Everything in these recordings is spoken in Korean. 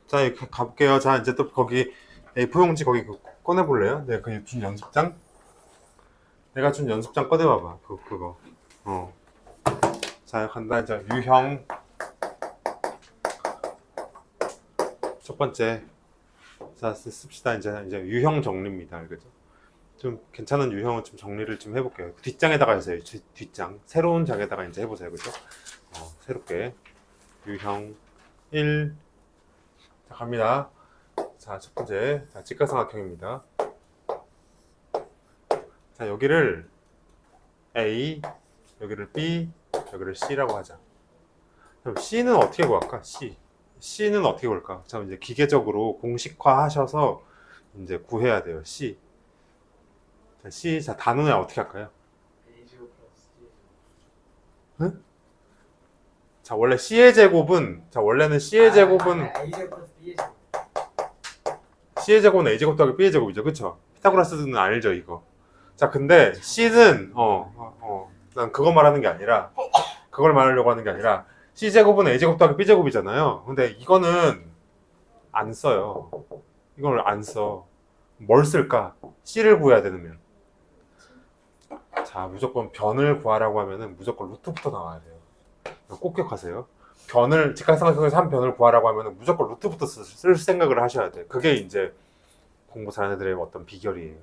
자, 이렇게 가볼게요. 자, 이제 또 거기 A4 용지 거기 꺼내볼래요? 내가 그 준 연습장? 내가 준 연습장 꺼내봐봐. 그거. 어. 자, 간다. 이제 유형. 첫 번째. 자, 씁시다. 이제 유형 정리입니다. 알겠죠? 좀 괜찮은 유형은 좀 정리를 좀 해볼게요. 뒷장에다가 해서요. 뒷장. 새로운 장에다가 이제 해보세요. 그죠? 새롭게. 유형 1. 자, 갑니다. 자, 첫 번째. 자, 직각삼각형입니다. 자, 여기를 A, 여기를 B, 여기를 C라고 하자. 그럼 C는 어떻게 구할까? C는 어떻게 구할까? 자, 이제 기계적으로 공식화 하셔서 이제 구해야 돼요. 자, 자, 단원에 어떻게 할까요? 응? 자, 원래 C의 제곱은, 자, 원래는 C의 제곱은, C의 제곱은 A 제곱 더하기 B의 제곱이죠. 그쵸? 피타고라스는 알죠, 이거. 자, 근데 C는, 난 그거 말하는 게 아니라, 그걸 말하려고 하는 게 아니라, C제곱은 A제곱 더하기 B제곱이잖아요. 근데 이거는 안 써요. 이걸 안 써. 뭘 쓸까? C를 구해야 되면. 자, 무조건 변을 구하라고 하면은 무조건 루트부터 나와야 돼요. 꼭 기억하세요. 직각삼각형에서 한 변을 구하라고 하면은 무조건 루트부터 쓸 생각을 하셔야 돼. 그게 이제 공부 잘하는 애들의 어떤 비결이에요.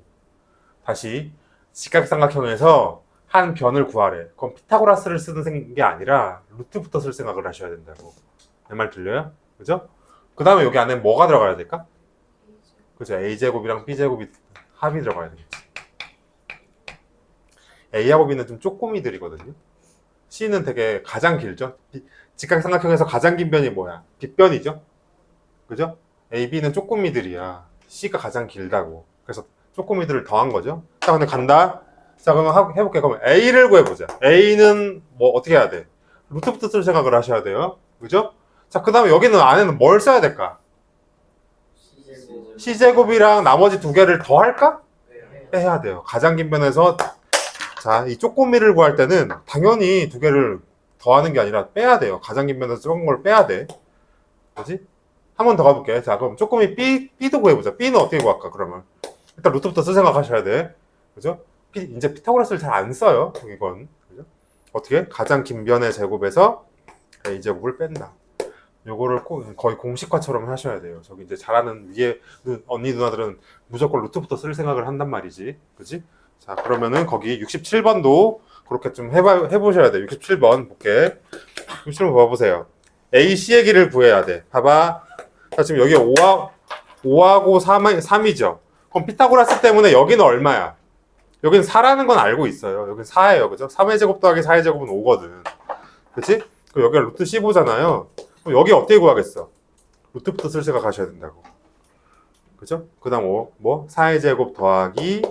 다시, 직각삼각형에서 한 변을 구하래. 그럼 피타고라스를 쓰는 게 아니라 루트부터 쓸 생각을 하셔야 된다고. 내 말 들려요? 그죠? 그 다음에 여기 안에 뭐가 들어가야 될까? 그죠? A제곱이랑 B제곱이 합이 들어가야 되겠지. A하고 B는 좀 쪼꼬미들이거든요. C는 되게 가장 길죠? 직각삼각형에서 가장 긴 변이 뭐야? 빗변이죠? 그죠? A, B는 쪼꼬미들이야. C가 가장 길다고. 그래서 쪼꼬미들을 더한 거죠. 자, 근데 간다. 자, 그러면 해볼게. 그럼 A를 구해보자. A는 뭐 어떻게 해야 돼? 루트부터 쓸 생각을 하셔야 돼요. 그죠? 자, 그 다음에 여기는 안에는 뭘 써야 될까? C제곱이랑 나머지 두 개를 더 할까? 빼야 돼요. 가장 긴 변에서 자, 이 쪼꼬미를 구할 때는 당연히 두 개를 더하는 게 아니라 빼야 돼요. 가장 긴 변에서 적은 걸 빼야 돼. 그지? 한 번 더 가볼게. 자, 그럼 쪼꼬미 B도 구해보자. B는 어떻게 구할까, 그러면? 일단 루트부터 쓸 생각하셔야 돼. 그죠? 이제 피타고라스를 잘 안 써요. 이건. 그죠? 어떻게? 가장 긴 변의 제곱에서 A제곱을 뺀다. 요거를 꼭 거의 공식화처럼 하셔야 돼요. 저기 이제 잘하는 위에 언니 누나들은 무조건 루트부터 쓸 생각을 한단 말이지. 그지? 자, 그러면은 거기 67번도 그렇게 좀 해보셔야 돼요. 67번 볼게. 67번 봐보세요. A, C의 길을 구해야 돼. 봐봐. 자, 지금 여기 5하고 3이죠. 그럼 피타고라스 때문에 여기는 얼마야? 여기는 4라는 건 알고 있어요. 여기는 4예요. 그죠? 3의 제곱 더하기 4의 제곱은 5거든. 그치? 그럼 여기가 루트 15잖아요. 그럼 여기 어떻게 구하겠어? 루트부터 쓸 생각 하셔야 된다고. 그죠? 그 다음 4의 제곱 더하기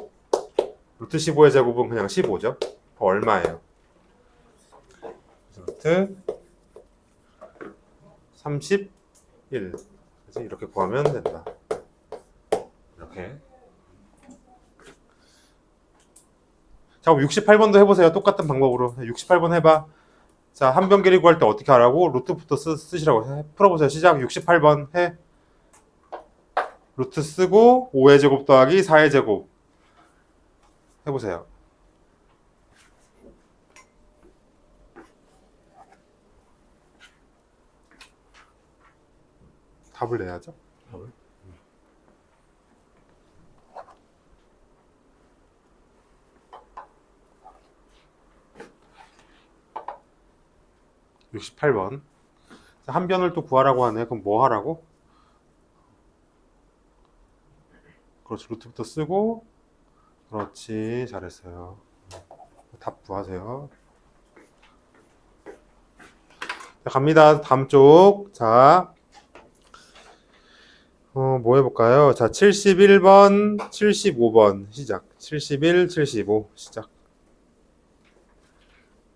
루트 15의 제곱은 그냥 15죠. 얼마예요? 루트 31. 그래서 이렇게 구하면 된다. 이렇게. 자, 그럼 68번도 해보세요. 똑같은 방법으로. 68번 해봐. 자, 한 변 길이 구할 때 어떻게 하라고? 루트부터 쓰시라고. 풀어보세요. 시작. 68번 해. 루트 쓰고 5의 제곱 더하기 4의 제곱. 해보세요. 답을 내야죠. 답을. 68번. 한 변을 또 구하라고 하네. 그럼 뭐 하라고? 그렇지. 루트부터 쓰고. 그렇지. 잘했어요. 답 구하세요. 자, 갑니다. 다음 쪽. 자. 뭐 해볼까요? 자, 71번, 75번 시작. 71, 75 시작.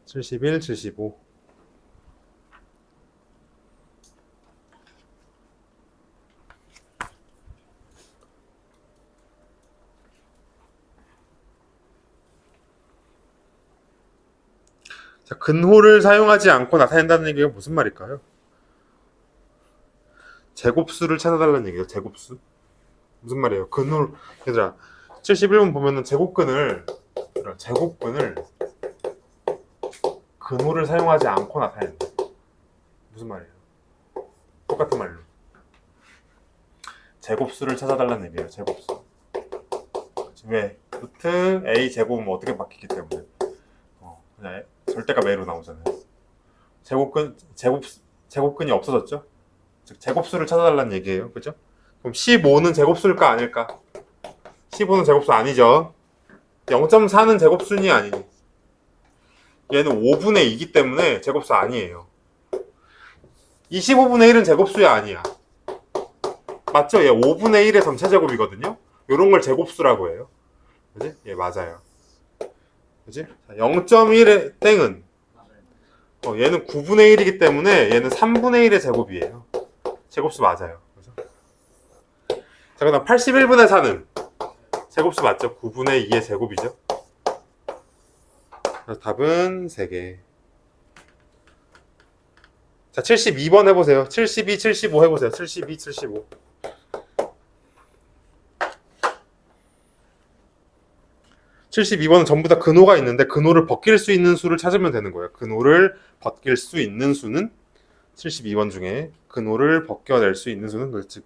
71, 75. 자, 근호를 사용하지 않고 나타낸다는 얘기가 무슨 말일까요? 제곱수를 찾아달라는 얘기예요. 제곱수. 무슨 말이에요? 얘들아 71번 보면은 제곱근을 근호를 사용하지 않고 나타낸다. 무슨 말이에요? 똑같은 말로 제곱수를 찾아달라는 얘기예요. 제곱수. 왜? 루트 a 제곱은 어떻게 바뀌기 때문에 그냥 절대값 a로 나오잖아요. 제곱근이 없어졌죠? 즉 제곱수를 찾아달라는 얘기예요. 그죠? 그럼 15는 제곱수일까 아닐까? 15는 제곱수 아니죠. 0.4는 제곱수니 아니니. 얘는 5분의 2이기 때문에 제곱수 아니에요. 25분의 1은 제곱수야 아니야. 맞죠? 얘 5분의 1의 전체 제곱이거든요. 요런 걸 제곱수라고 해요. 그지? 예, 맞아요. 그지? 0.1의 땡은 얘는 9분의 1이기 때문에 얘는 3분의 1의 제곱이에요. 제곱수 맞아요. 그죠? 자, 그다음 81분의 4는 제곱수 맞죠? 9분의 2의 제곱이죠. 그래서 답은 3개. 자, 72번 해보세요. 72, 75 해보세요. 72, 75. 72번은 전부 다 근호가 있는데 근호를 벗길 수 있는 수를 찾으면 되는 거예요. 근호를 벗길 수 있는 수는 72번 중에 근호를 벗겨낼 수 있는 수는 즉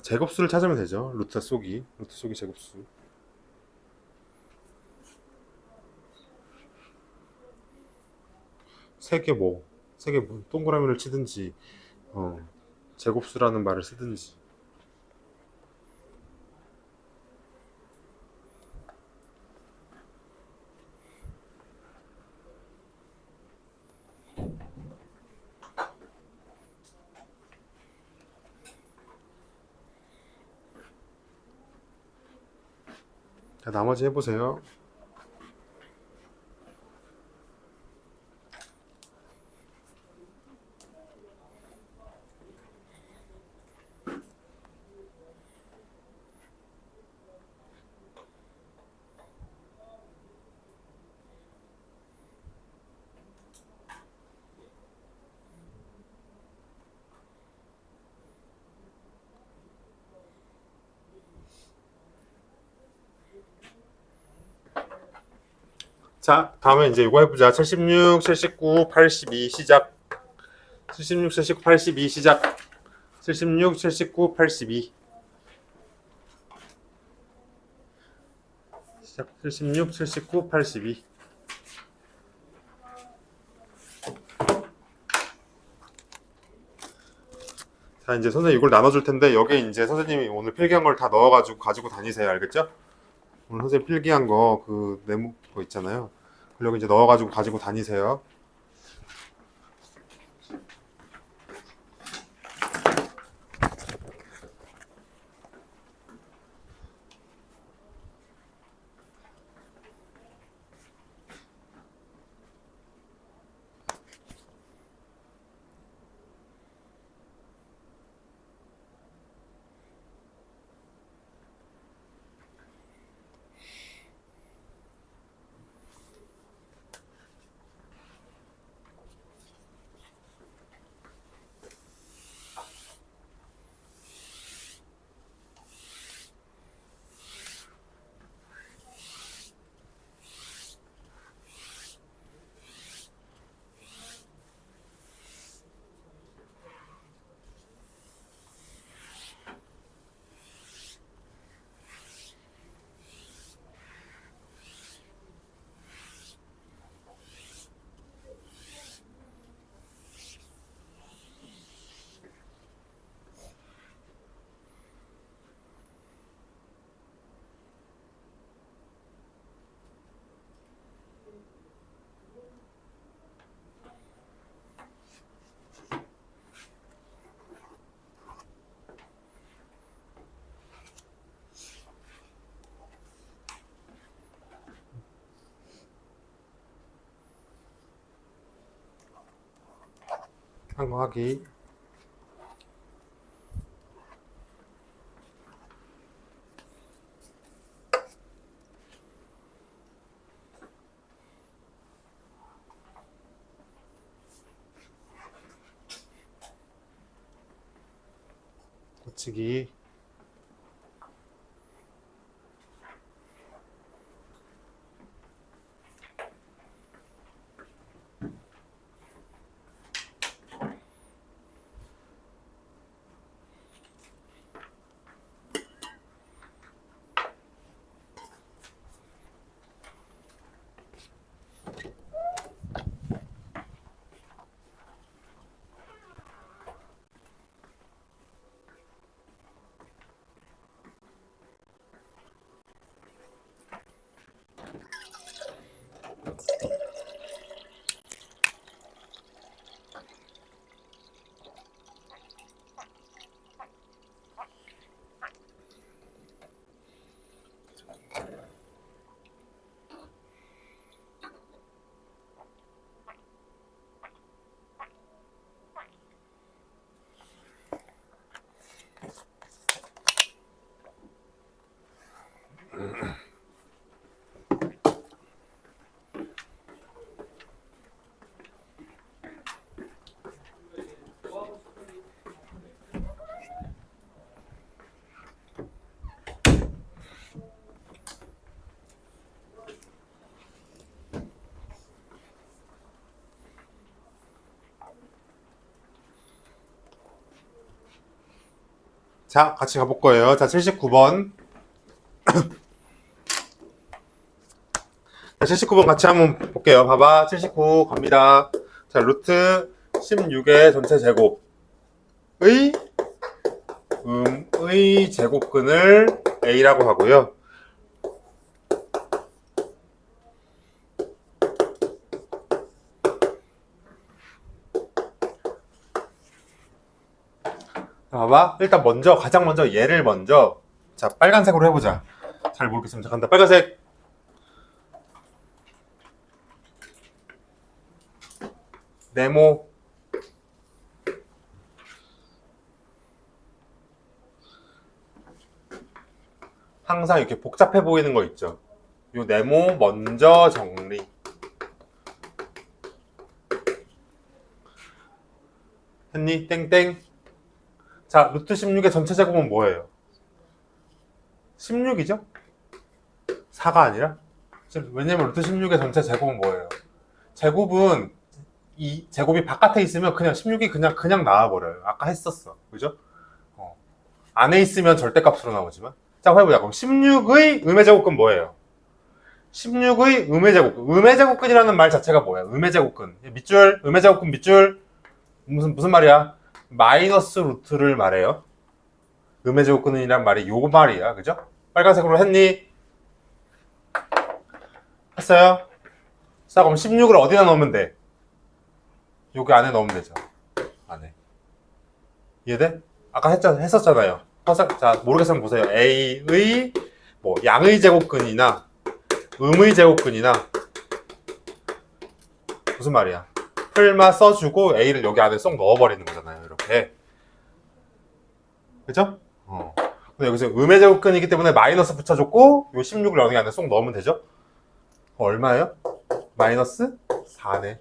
제곱수를 찾으면 되죠. 루트 속이 제곱수. 세개 동그라미를 치든지 제곱수라는 말을 쓰든지. 자, 나머지 해보세요. 자, 다음에 이제 이거 해보자. 76, 79, 82 시작. 76, 79, 82 시작. 76, 79, 82 시작. 76, 79, 82. 자, 이제 선생님 이걸 나눠줄 텐데 여기 이제 선생님이 오늘 필기한 걸 다 넣어가지고 가지고 다니세요. 알겠죠? 오늘 선생님 필기한 거 그 네모 거 있잖아요. 여기 이제 넣어가지고 가지고 다니세요. 한 거 하기. 곱치기. 자, 같이 가볼 거예요. 자, 79번. 자, 79번 같이 한번 볼게요. 봐봐. 79 갑니다. 자, 루트 16의 전체 제곱의 의 제곱근을 A라고 하고요. 봐봐. 일단 가장 먼저 얘를 먼저, 자, 빨간색으로 해보자. 잘 모르겠으면 자, 간다. 빨간색. 네모. 항상 이렇게 복잡해 보이는 거 있죠. 요 네모 먼저 정리. 했니? 땡땡. 자, 루트 16의 전체 제곱은 뭐예요? 16이죠? 4가 아니라? 왜냐면 루트 16의 전체 제곱은 뭐예요? 제곱은 이 제곱이 바깥에 있으면 그냥 16이 그냥 나와버려요. 아까 했었어. 그죠? 안에 있으면 절대값으로 나오지만. 자, 해보자. 그럼 16의 음의 제곱근 뭐예요? 16의 음의 제곱근. 음의 제곱근이라는 말 자체가 뭐예요? 음의 제곱근. 밑줄, 음의 제곱근 밑줄. 무슨 말이야? 마이너스 루트를 말해요. 음의 제곱근이란 말이 요 말이야. 그죠? 빨간색으로 했니? 했어요? 자, 그럼 16을 어디다 넣으면 돼? 여기 안에 넣으면 되죠. 안에. 이해돼? 아까 했었잖아요. 자, 모르겠으면 보세요. A의 양의 제곱근이나 음의 제곱근이나 무슨 말이야? 풀마 써주고 A를 여기 안에 쏙 넣어버리는 거잖아요. 이렇게. 그죠? 근데 여기서 음의 제곱근이기 때문에 마이너스 붙여줬고 요 16을 여기 안에 쏙 넣으면 되죠? 얼마예요? 마이너스 4네.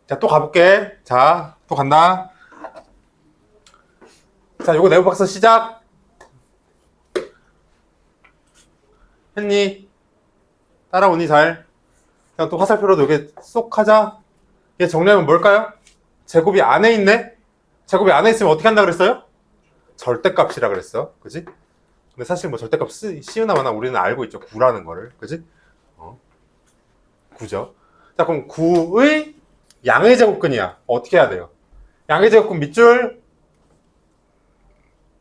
자, 또 가볼게. 자, 또 간다. 자, 요거 네모 박스 시작. 했니? 따라오니 잘? 자, 또 화살표로도 여기 쏙 하자. 얘 정리하면 뭘까요? 제곱이 안에 있네? 제곱이 안에 있으면 어떻게 한다 그랬어요? 절대값이라 그랬어. 그지? 근데 사실 절대값 쉬우나 마나 우리는 알고 있죠. 9라는 거를. 그지? 9죠. 자, 그럼 9의 양의 제곱근이야. 어떻게 해야 돼요? 양의 제곱근 밑줄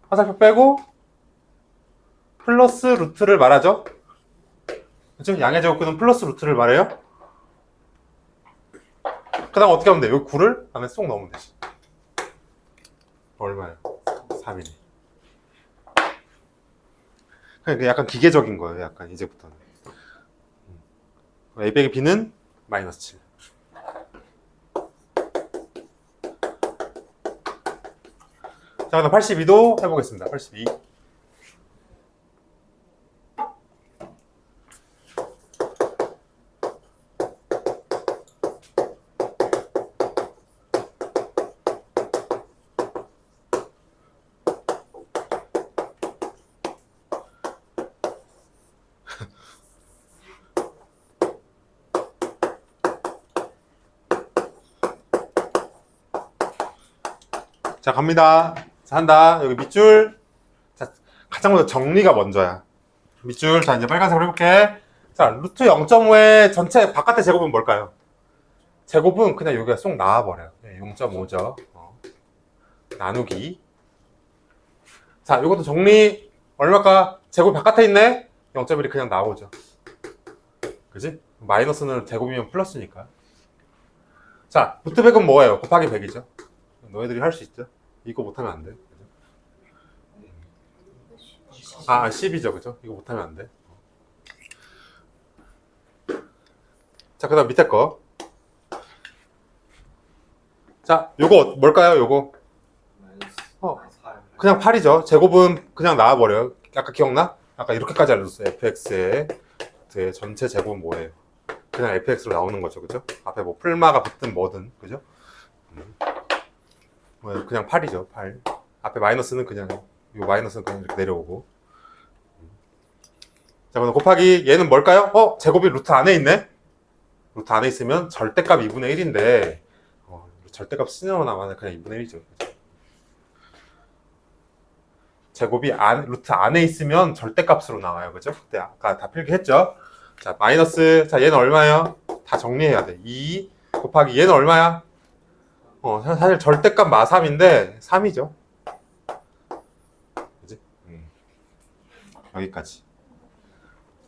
화살표 빼고 플러스 루트를 말하죠. 그죠? 양의 제곱근은 플러스 루트를 말해요. 그 다음 어떻게 하면 돼? 여기 9를 안에 쏙 넣으면 되지. 얼마예요? 3이네. 그러니까 약간 기계적인 거예요. 약간 이제부터는. A 빼기 B는 마이너스 7. 자, 그다음 82도 해보겠습니다. 82. 자, 갑니다. 자, 한다. 여기 밑줄. 자, 가장 먼저 정리가 먼저야. 밑줄. 자, 이제 빨간색으로 해볼게. 자, 루트 0.5의 전체 바깥의 제곱은 뭘까요? 제곱은 그냥 여기가 쏙 나와버려요. 0.5죠. 나누기. 자, 이것도 정리. 얼마까? 제곱 바깥에 있네? 0.1이 그냥 나오죠. 그지? 마이너스는 제곱이면 플러스니까. 자, 루트 100은 뭐예요? 곱하기 100이죠. 너희들이 할 수 있죠? 이거 못하면 안 돼. 그죠? 10이죠. 그죠? 이거 못하면 안 돼. 자, 그 다음 밑에 거. 자, 요거 뭘까요? 요거. 그냥 8이죠. 제곱은 그냥 나와버려요. 아까 기억나? 아까 이렇게까지 알려줬어요. fx의 전체 제곱은 뭐예요? 그냥 fx로 나오는 거죠. 그죠? 앞에 뭐 풀마가 붙든 뭐든. 그죠? 그냥 8이죠. 8. 앞에 마이너스는 그냥 요 마이너스는 그냥 이렇게 내려오고. 자, 그럼 곱하기 얘는 뭘까요? 제곱이 루트 안에 있네? 루트 안에 있으면 절대값 2분의 1인데 절대값 쓰려고 나면 그냥 2분의 1이죠. 제곱이 루트 안에 있으면 절대값으로 나와요. 그죠? 그때 아까 다 필기했죠? 자, 마이너스. 자, 얘는 얼마예요? 다 정리해야 돼. 2 곱하기 얘는 얼마야? 사실 절대값 마3인데 3이죠. 그지? 여기까지.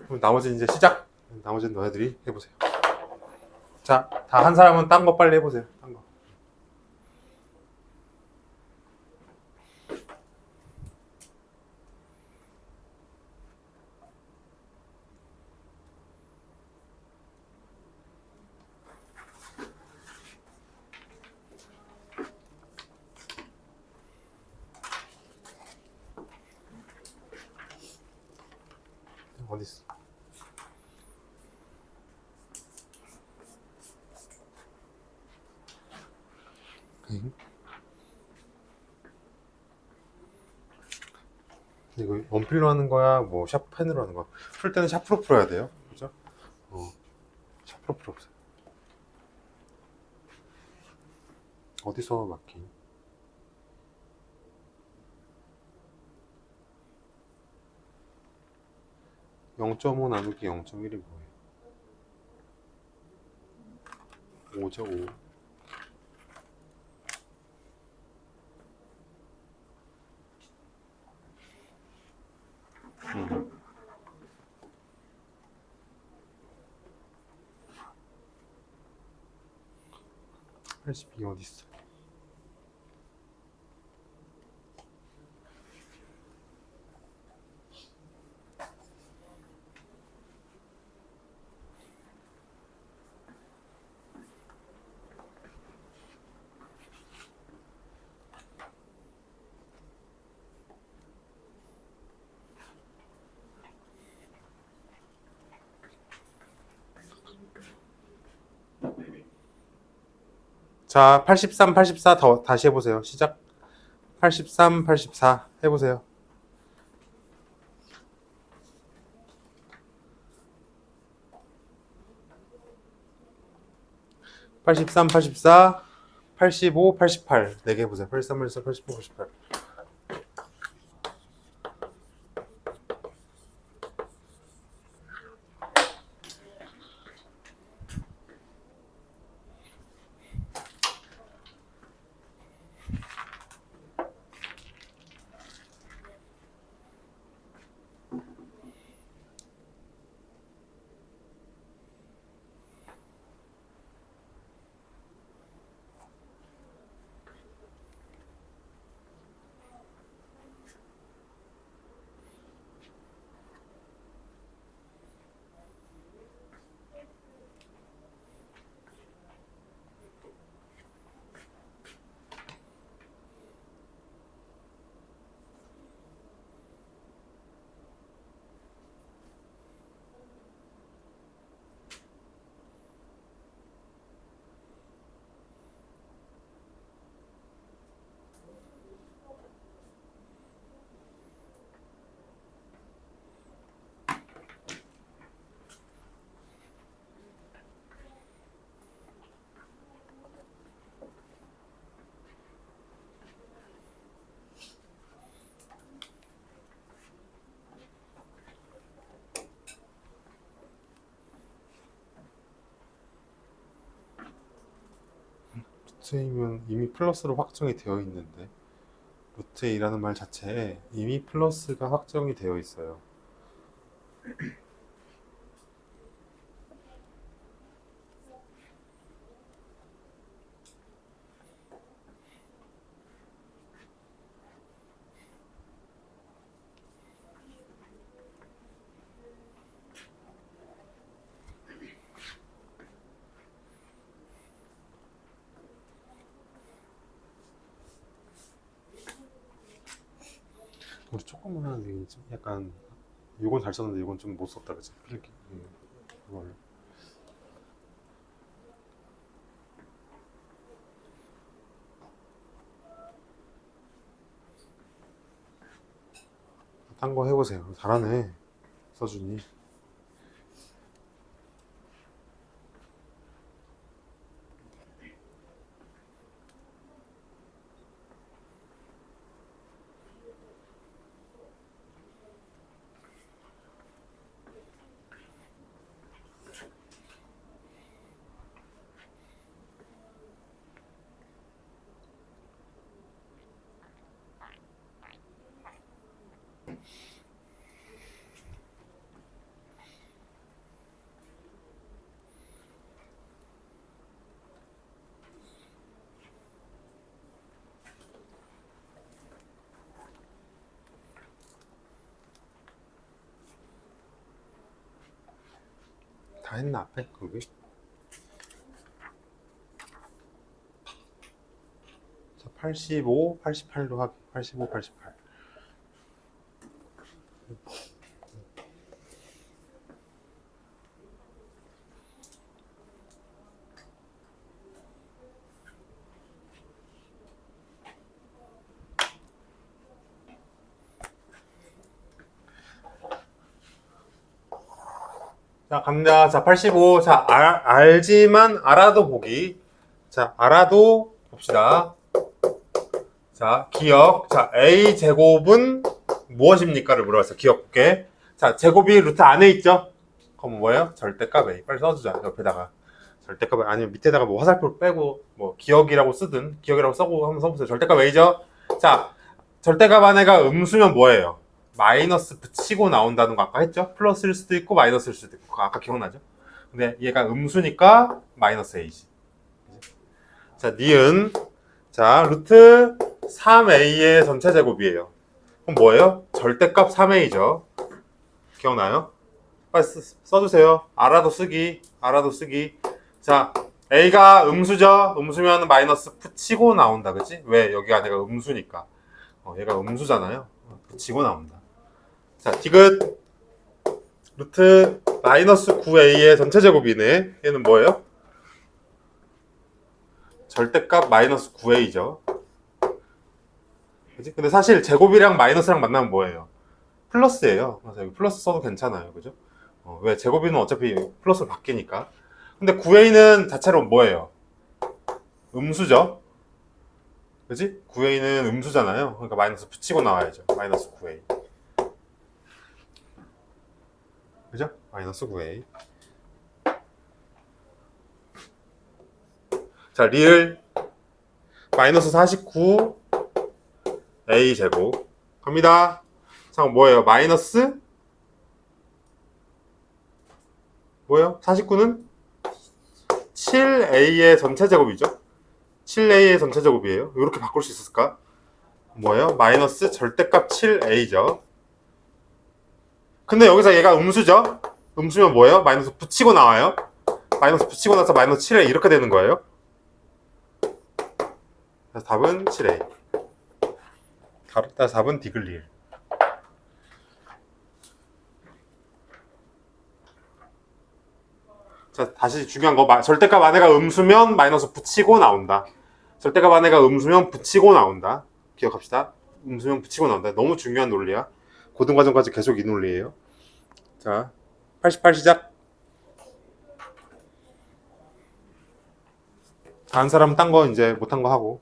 그럼 나머지는 이제 시작. 나머지는 너희들이 해보세요. 자, 다 한 사람은 딴 거 빨리 해보세요. 딴 거. 어디 있어? 이거 원필로 하는 거야? 뭐 샤프펜으로 하는 거야? 풀 때는 샤프로 풀어야 돼요. 그죠? 샤프로 풀어보세요. 어디서 막힌? (0.5) 나누기 (0.1이) 뭐예요? 5죠. 5. 82 어디 있어? 자, 83, 84 다시 해보세요. 시작. 83, 84 해보세요. 83, 84, 85, 88 4개 해보세요. 83, 84, 85, 88. 루트이면 이미 플러스로 확정이 되어 있는데, 루트 A라는 말 자체에 이미 플러스가 확정이 되어 있어요. 우리 조금만 하는데 좀 약간 이건 잘 썼는데 이건 좀 못 썼다 그치? 이렇게 그걸 딴 거 해보세요. 잘하네 서준이. 다 했나 앞에 그게? 자, 85, 88로 하기. 85, 88. 자, 갑니다. 자, 85. 자, 알지만 알아도 보기. 자, 알아도 봅시다. 자, 기억. 자, A 제곱은 무엇입니까를 물어봤어요. 기억 볼게. 자, 제곱이 루트 안에 있죠? 그럼 뭐예요? 절대값 A. 빨리 써주자. 옆에다가. 절대값 아니면 밑에다가 뭐 화살표 빼고 뭐 기억이라고 쓰든 기억이라고 써고 한번 써보세요. 절대값 A죠? 자, 절대값 안에가 음수면 뭐예요? 마이너스 붙이고 나온다는 거 아까 했죠? 플러스일 수도 있고 마이너스일 수도 있고 그거 아까 기억나죠? 근데 얘가 음수니까 마이너스 A지. 자, 니은. 자, 루트 3A의 전체 제곱이에요. 그럼 뭐예요? 절대값 3A죠. 기억나요? 빨리 써주세요. 알아도 쓰기. 알아도 쓰기. 자, A가 음수죠? 음수면 마이너스 붙이고 나온다. 그치? 왜? 여기가 내가 음수니까. 얘가 음수잖아요. 붙이고 나온다. 자, 디귿 루트 마이너스 9A의 전체 제곱이네. 얘는 뭐예요? 절대값 마이너스 9A죠. 그치? 근데 사실 제곱이랑 마이너스랑 만나면 뭐예요? 플러스예요. 그래서 여기 플러스 써도 괜찮아요. 그죠? 왜? 제곱이는 어차피 플러스로 바뀌니까. 근데 9A는 자체로 뭐예요? 음수죠? 그지? 9A는 음수잖아요. 그러니까 마이너스 붙이고 나와야죠. 마이너스 9A. 그죠? 마이너스 9A. 자, 리을 마이너스 49 A 제곱 갑니다. 자, 뭐예요? 마이너스 뭐예요? 49는 7A의 전체 제곱이죠. 7A의 전체 제곱이에요. 이렇게 바꿀 수 있었을까? 뭐예요? 마이너스 절대값 7A죠. 근데 여기서 얘가 음수죠? 음수면 뭐예요? 마이너스 붙이고 나와요. 마이너스 붙이고 나서 마이너스 7A 이렇게 되는 거예요. 그래서 답은 7A. 따라서 답은 디글리엘. 자, 다시 중요한 거. 절대값 안에가 음수면 마이너스 붙이고 나온다. 절대값 안에가 음수면 붙이고 나온다. 기억합시다. 음수면 붙이고 나온다. 너무 중요한 논리야. 고등과정까지 계속 이 논리예요. 자, 88 시작. 다른 사람은 딴 거 이제 못한 거 하고.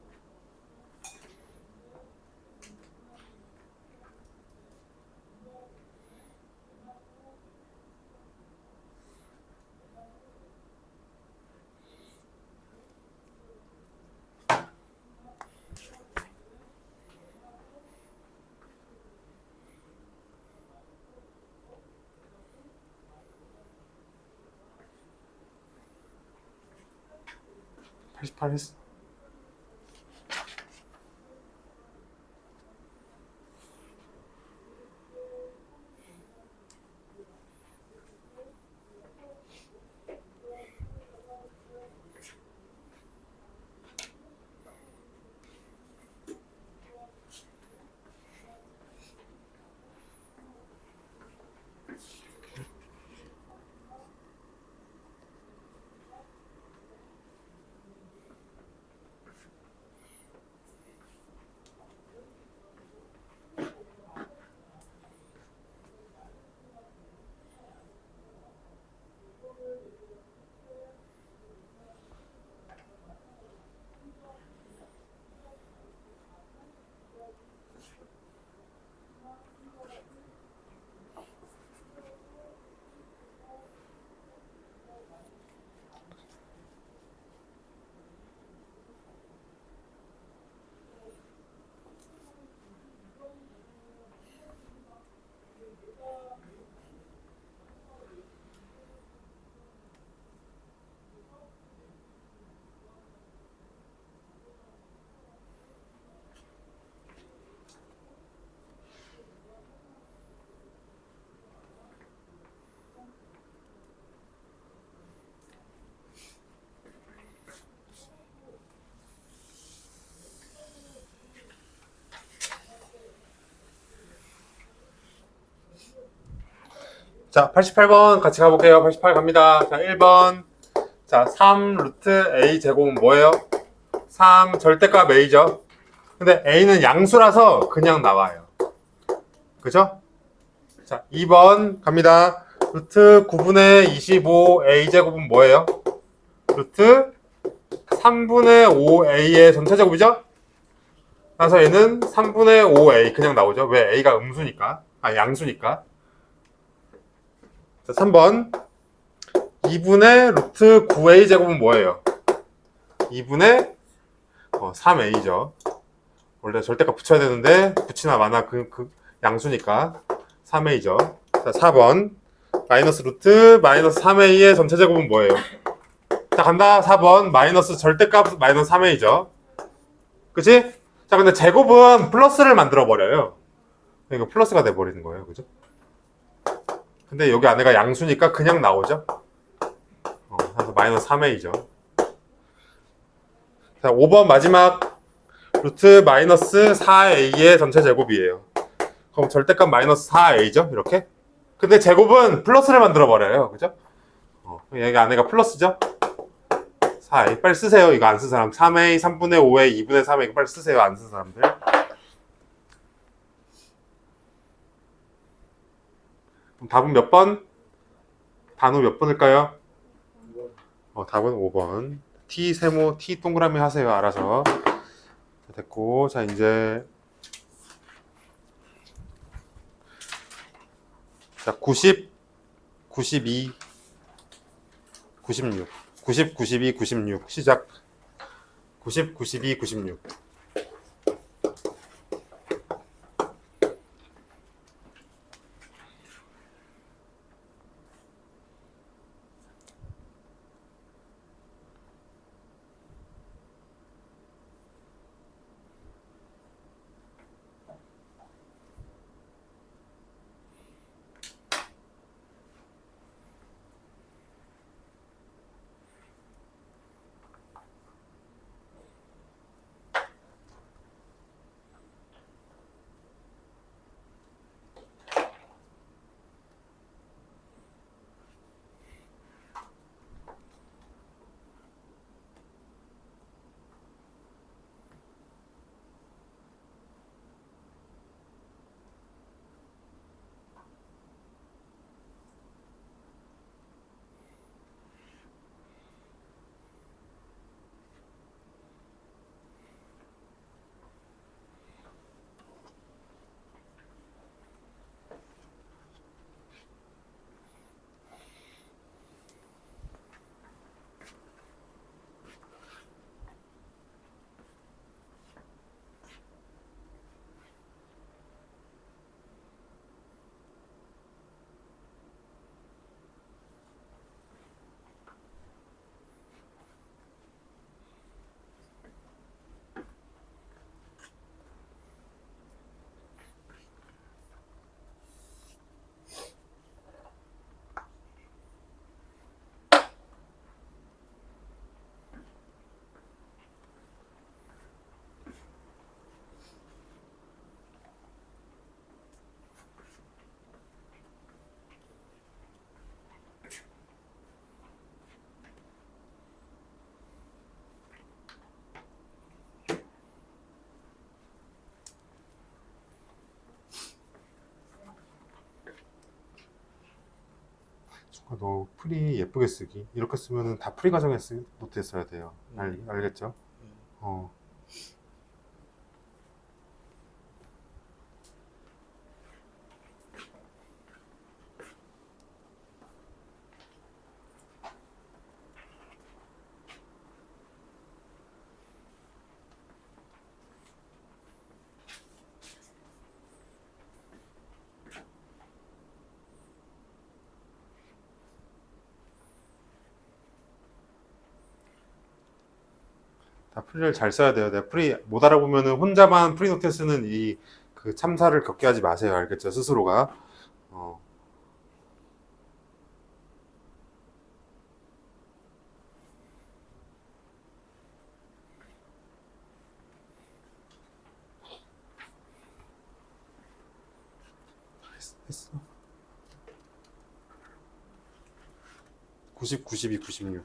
88 했어. 자, 88번 같이 가볼게요. 88 갑니다. 자, 1번. 자, 3 루트 a 제곱은 뭐예요? 3 절대값 a죠. 근데 a는 양수라서 그냥 나와요. 그죠? 자, 2번 갑니다. 루트 9분의 25 a 제곱은 뭐예요? 루트 3분의 5a의 전체 제곱이죠? 그래서 얘는 3분의 5a 그냥 나오죠. 왜? a가 음수니까. 양수니까. 자, 3번 2분의 루트 9a 제곱은 뭐예요? 2분의 3a죠. 원래 절대값 붙여야 되는데 붙이나 마나 그 양수니까 3a죠. 자, 4번 마이너스 루트 마이너스 3a의 전체 제곱은 뭐예요? 자, 간다. 4번 마이너스 절대값 마이너스 3a죠. 그치? 자, 근데 제곱은 플러스를 만들어 버려요. 이거 플러스가 돼 버리는 거예요. 그죠? 근데 여기 안에가 양수니까 그냥 나오죠. 그래서 마이너스 3a죠. 자, 5번 마지막 루트 마이너스 4a의 전체 제곱이에요. 그럼 절대값 마이너스 4a죠. 이렇게. 근데 제곱은 플러스를 만들어 버려요. 그죠? 여기 안에가 플러스죠. 4a 빨리 쓰세요. 이거 안 쓴 사람 3a 3분의 5a 2분의 3a 이거 빨리 쓰세요. 안 쓴 사람들. 그럼 답은 몇 번? 단어 몇 번일까요? 답은 5번. T 세모 T 동그라미 하세요. 알아서. 됐고, 자 이제 자 90, 92, 96, 90, 92, 96 시작. 90, 92, 96. 너 풀이 예쁘게 쓰기. 이렇게 쓰면은 다 풀이 과정에 못했어야 돼요. 알겠죠? 어. 다 풀이를 잘 써야 돼요. 내가 풀이 못 알아보면은 혼자만 풀이 노트 쓰는 이 그 참사를 겪게 하지 마세요. 알겠죠? 스스로가. 어. 했어. 90, 92, 96.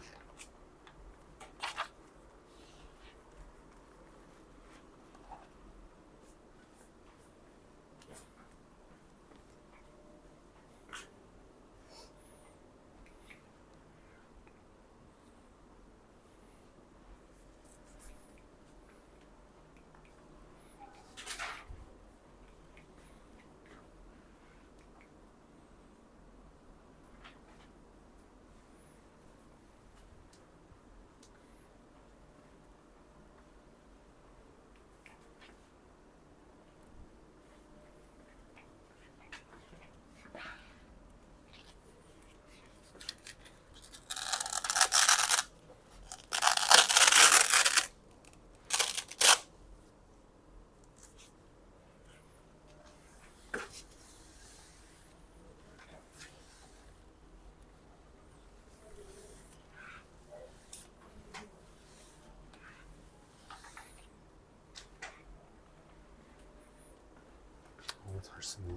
잘 쓰네.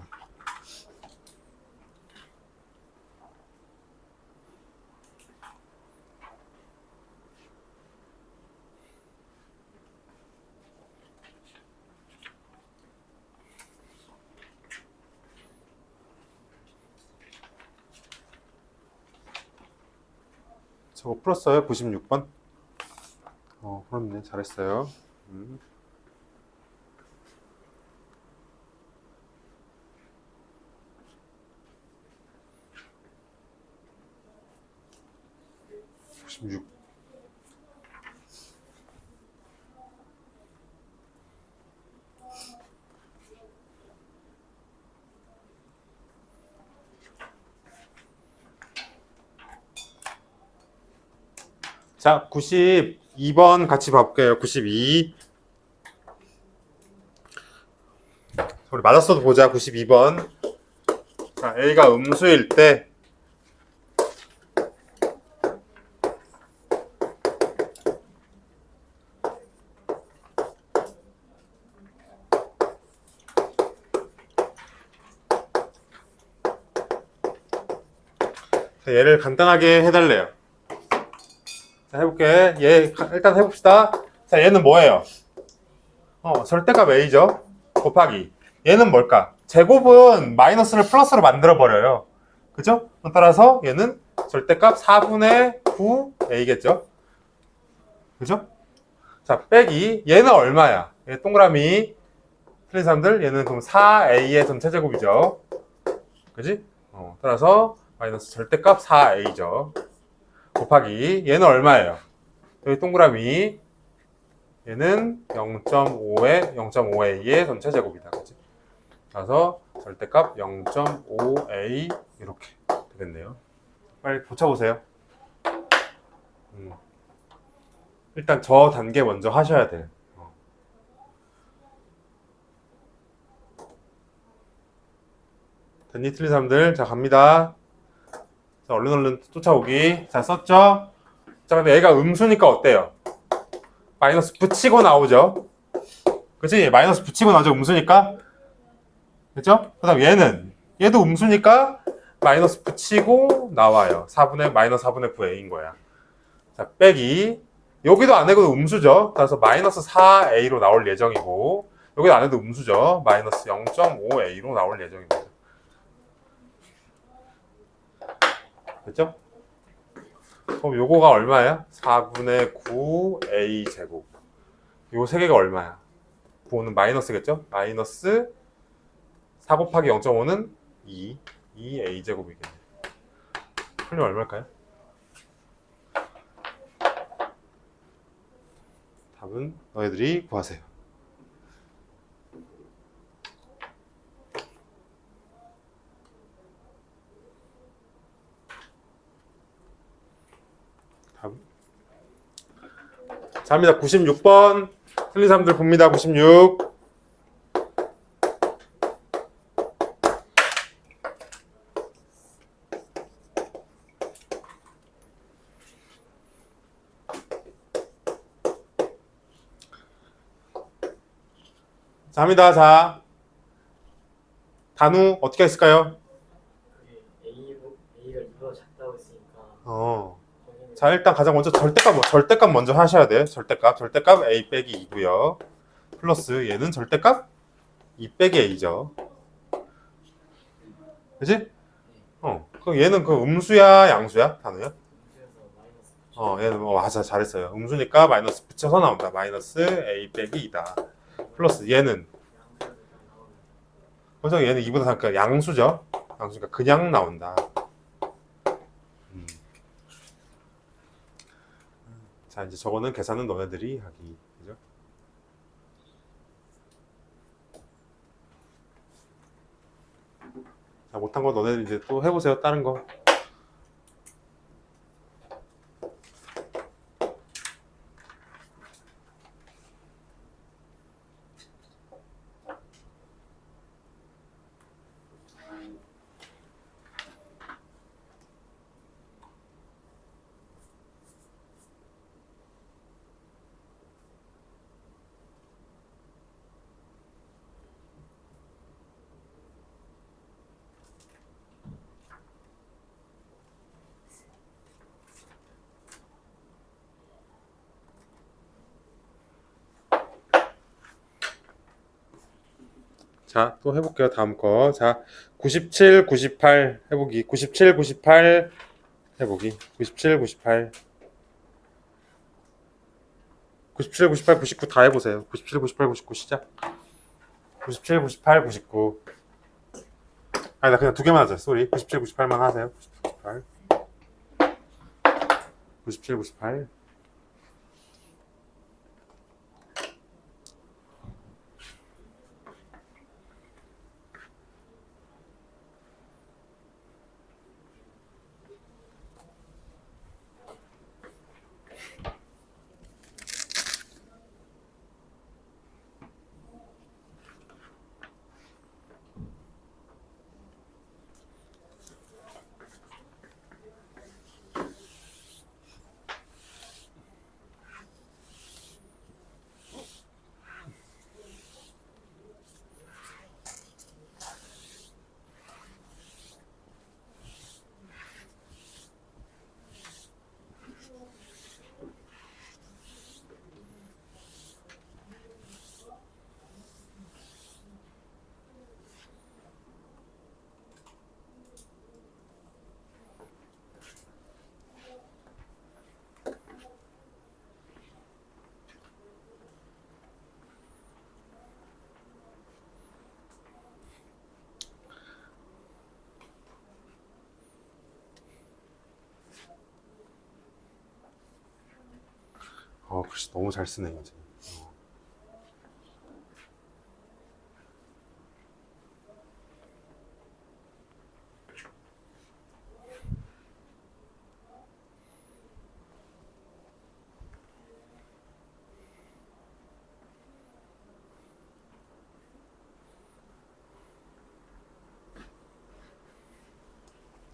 저거 풀었어요? 96번? 그렇네. 잘했어요. 음. 96. 자, 92번 같이 봐볼게요. 92. 우리 맞았어도 보자. 92번. 자, A가 음수일 때 자, 얘를 간단하게 해달래요. 자, 해볼게. 얘 일단 해봅시다. 자, 얘는 뭐예요? 절대값 A죠. 곱하기. 얘는 뭘까? 제곱은 마이너스를 플러스로 만들어버려요. 그죠? 따라서 얘는 절대값 4분의 9A겠죠? 그죠? 자, 빼기. 얘는 얼마야? 얘 동그라미. 틀린 사람들, 얘는 그럼 4A의 전체 제곱이죠. 그지? 따라서 마이너스 절대값 4A죠. 곱하기. 얘는 얼마예요? 여기 동그라미. 얘는 0.5A의 전체 제곱이다. 그치? 그래서 절대값 0.5A 이렇게 되겠네요. 빨리 고쳐보세요. 일단 저 단계 먼저 하셔야 돼요. 됐니? 틀린 사람들. 자, 갑니다. 자, 얼른 쫓아오기. 자, 썼죠? 자, 근데 얘가 음수니까 어때요? 마이너스 붙이고 나오죠? 그치? 마이너스 붙이고 나오죠? 음수니까? 그죠? 그 다음 얘도 음수니까 마이너스 붙이고 나와요. 마이너스 4분의 9a인 거야. 자, 빼기. 여기도 안 해도 음수죠? 따라서 마이너스 4a로 나올 예정이고, 여기도 안 해도 음수죠? 마이너스 0.5a로 나올 예정입니다. 됐죠? 그럼 요거가 얼마야? 4분의 9 a 제곱. 요 세 개가 얼마야? 9는 마이너스겠죠? 마이너스 4 곱하기 0.5는 2a 제곱이겠네. 풀리면 얼마일까요? 답은 너희들이 구하세요. 답. 자, 합니다. 96번. 틀린 사람들 봅니다. 96. 자, 합니다. 자, 단우 어떻게 했을까요? A가 2보다 작다고 했으니까 자, 일단 가장 먼저 절대값 먼저 하셔야 돼요. 절대값 a 빼기 2고요. 플러스 얘는 절대값 2 빼기 a죠. 그지? 그럼 얘는 그 음수야, 양수야? 단우야? 얘는 맞아, 잘했어요. 음수니까 마이너스 붙여서 나온다. 마이너스 a 빼기 2다. 플러스 얘는 그래서 얘는 2보다 작으니까 양수죠. 양수니까 그냥 나온다. 자, 이제 저거는 계산은 너네들이 하기. 그죠? 자, 못한 거 너네들 이제 또 해보세요. 다른 거. 자, 또 해볼게요. 다음 거. 자, 97, 98 해보기. 97, 98 해보기. 97, 98. 97, 98, 99 다 해보세요. 97, 98, 99 시작. 97, 98, 99. 아니, 나 그냥 두 개만 하자. 쏘리. 97, 98만 하세요. 97, 98. 97, 98. 글씨 너무 잘 쓰네, 이제.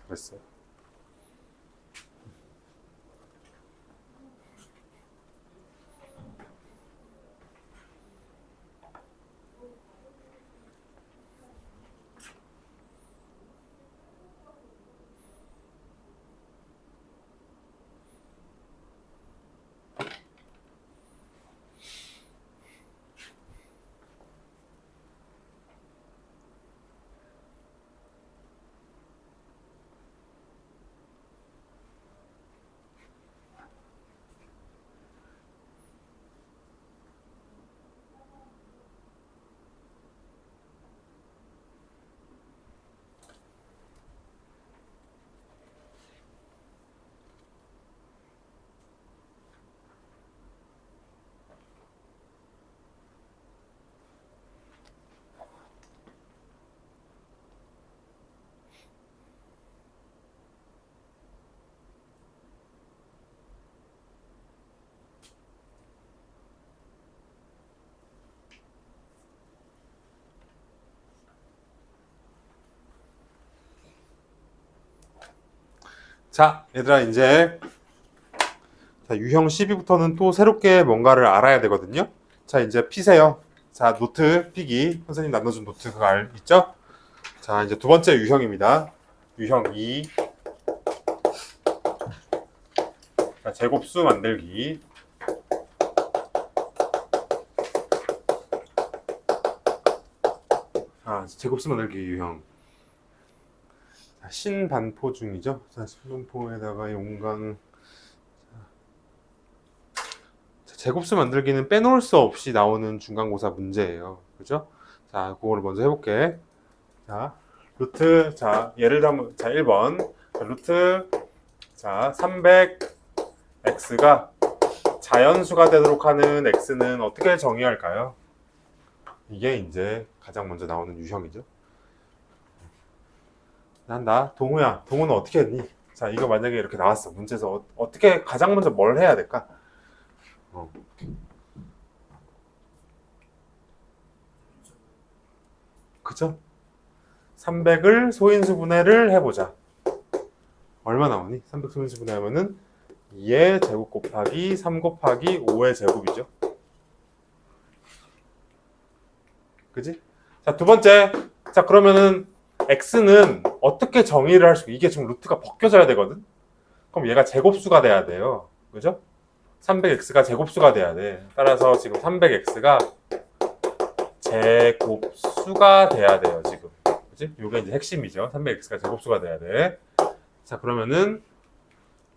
그랬어요. 자, 얘들아 이제 자, 유형 12부터는 또 새롭게 뭔가를 알아야 되거든요. 자, 이제 피세요. 자, 노트 피기. 선생님 나눠준 노트 그거 있죠? 자, 이제 두 번째 유형입니다. 유형 2. 자, 제곱수 만들기. 자, 제곱수 만들기 유형. 자, 신반포 중이죠. 자, 신반포에다가 용강. 자, 제곱수 만들기는 빼놓을 수 없이 나오는 중간고사 문제예요. 그죠? 자, 그거를 먼저 해볼게. 자, 루트, 자, 예를 들면, 자, 1번. 자, 루트, 자, 300x가 자연수가 되도록 하는 x는 어떻게 정의할까요? 이게 이제 가장 먼저 나오는 유형이죠. 난다. 동우야, 동우는 어떻게 했니? 자, 이거 만약에 이렇게 나왔어. 문제에서 어떻게 가장 먼저 뭘 해야 될까? 그죠? 300을 소인수 분해를 해보자. 얼마 나오니? 300 소인수 분해하면은 2의 제곱 곱하기 3 곱하기 5의 제곱이죠. 그지? 자, 두 번째. 자, 그러면은 x는 어떻게 정의를 할 수, 이게 지금 루트가 벗겨져야 되거든? 그럼 얘가 제곱수가 돼야 돼요. 그죠? 300x가 제곱수가 돼야 돼. 따라서 지금 300x가 제곱수가 돼야 돼요, 지금. 그지? 요게 이제 핵심이죠. 300x가 제곱수가 돼야 돼. 자, 그러면은,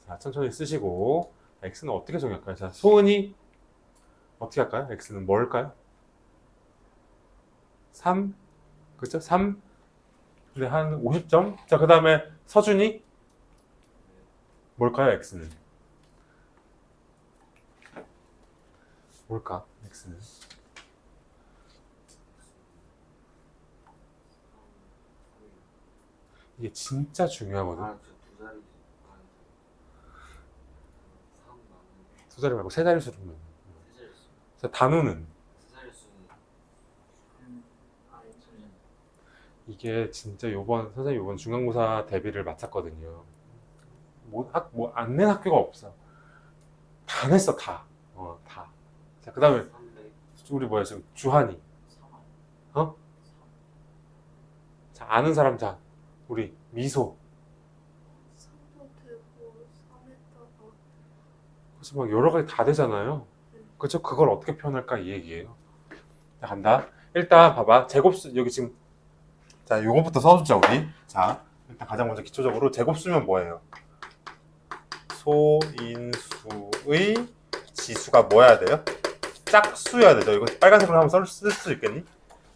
자, 천천히 쓰시고, x는 어떻게 정의할까요? 자, 소은이 어떻게 할까요? x는 뭘까요? 3? 그죠? 3? 근데 한 50점? 자, 그 다음에 서준이 뭘까요? x는? 뭘까? x는? 이게 진짜 중요하거든. 두 자리 두 자리 말고 세 자리 수로는. 세 자리 수. 자, 단우는 세 자리 수는 저는 이게 진짜 요번 선생님 요번 중간고사 대비를 마쳤거든요. 안 낸 학교가 없어. 다 냈어 다. 다. 자, 그다음에 300, 우리 뭐야 지금 주한이. 3만, 어? 자, 아는 사람 자. 우리 미소. 3도 되고 3에다가 그래서 막 여러 가지 다 되잖아요. 그렇죠? 그걸 어떻게 표현할까 이 얘기예요. 자, 간다. 일단 봐봐. 제곱수 여기 지금 자, 요거부터 써주자 우리. 자, 일단 가장 먼저 기초적으로 제곱수면 뭐예요? 소인수의 지수가 뭐여야 돼요? 짝수여야 되죠. 이거 빨간색으로 한번 쓸 수 있겠니?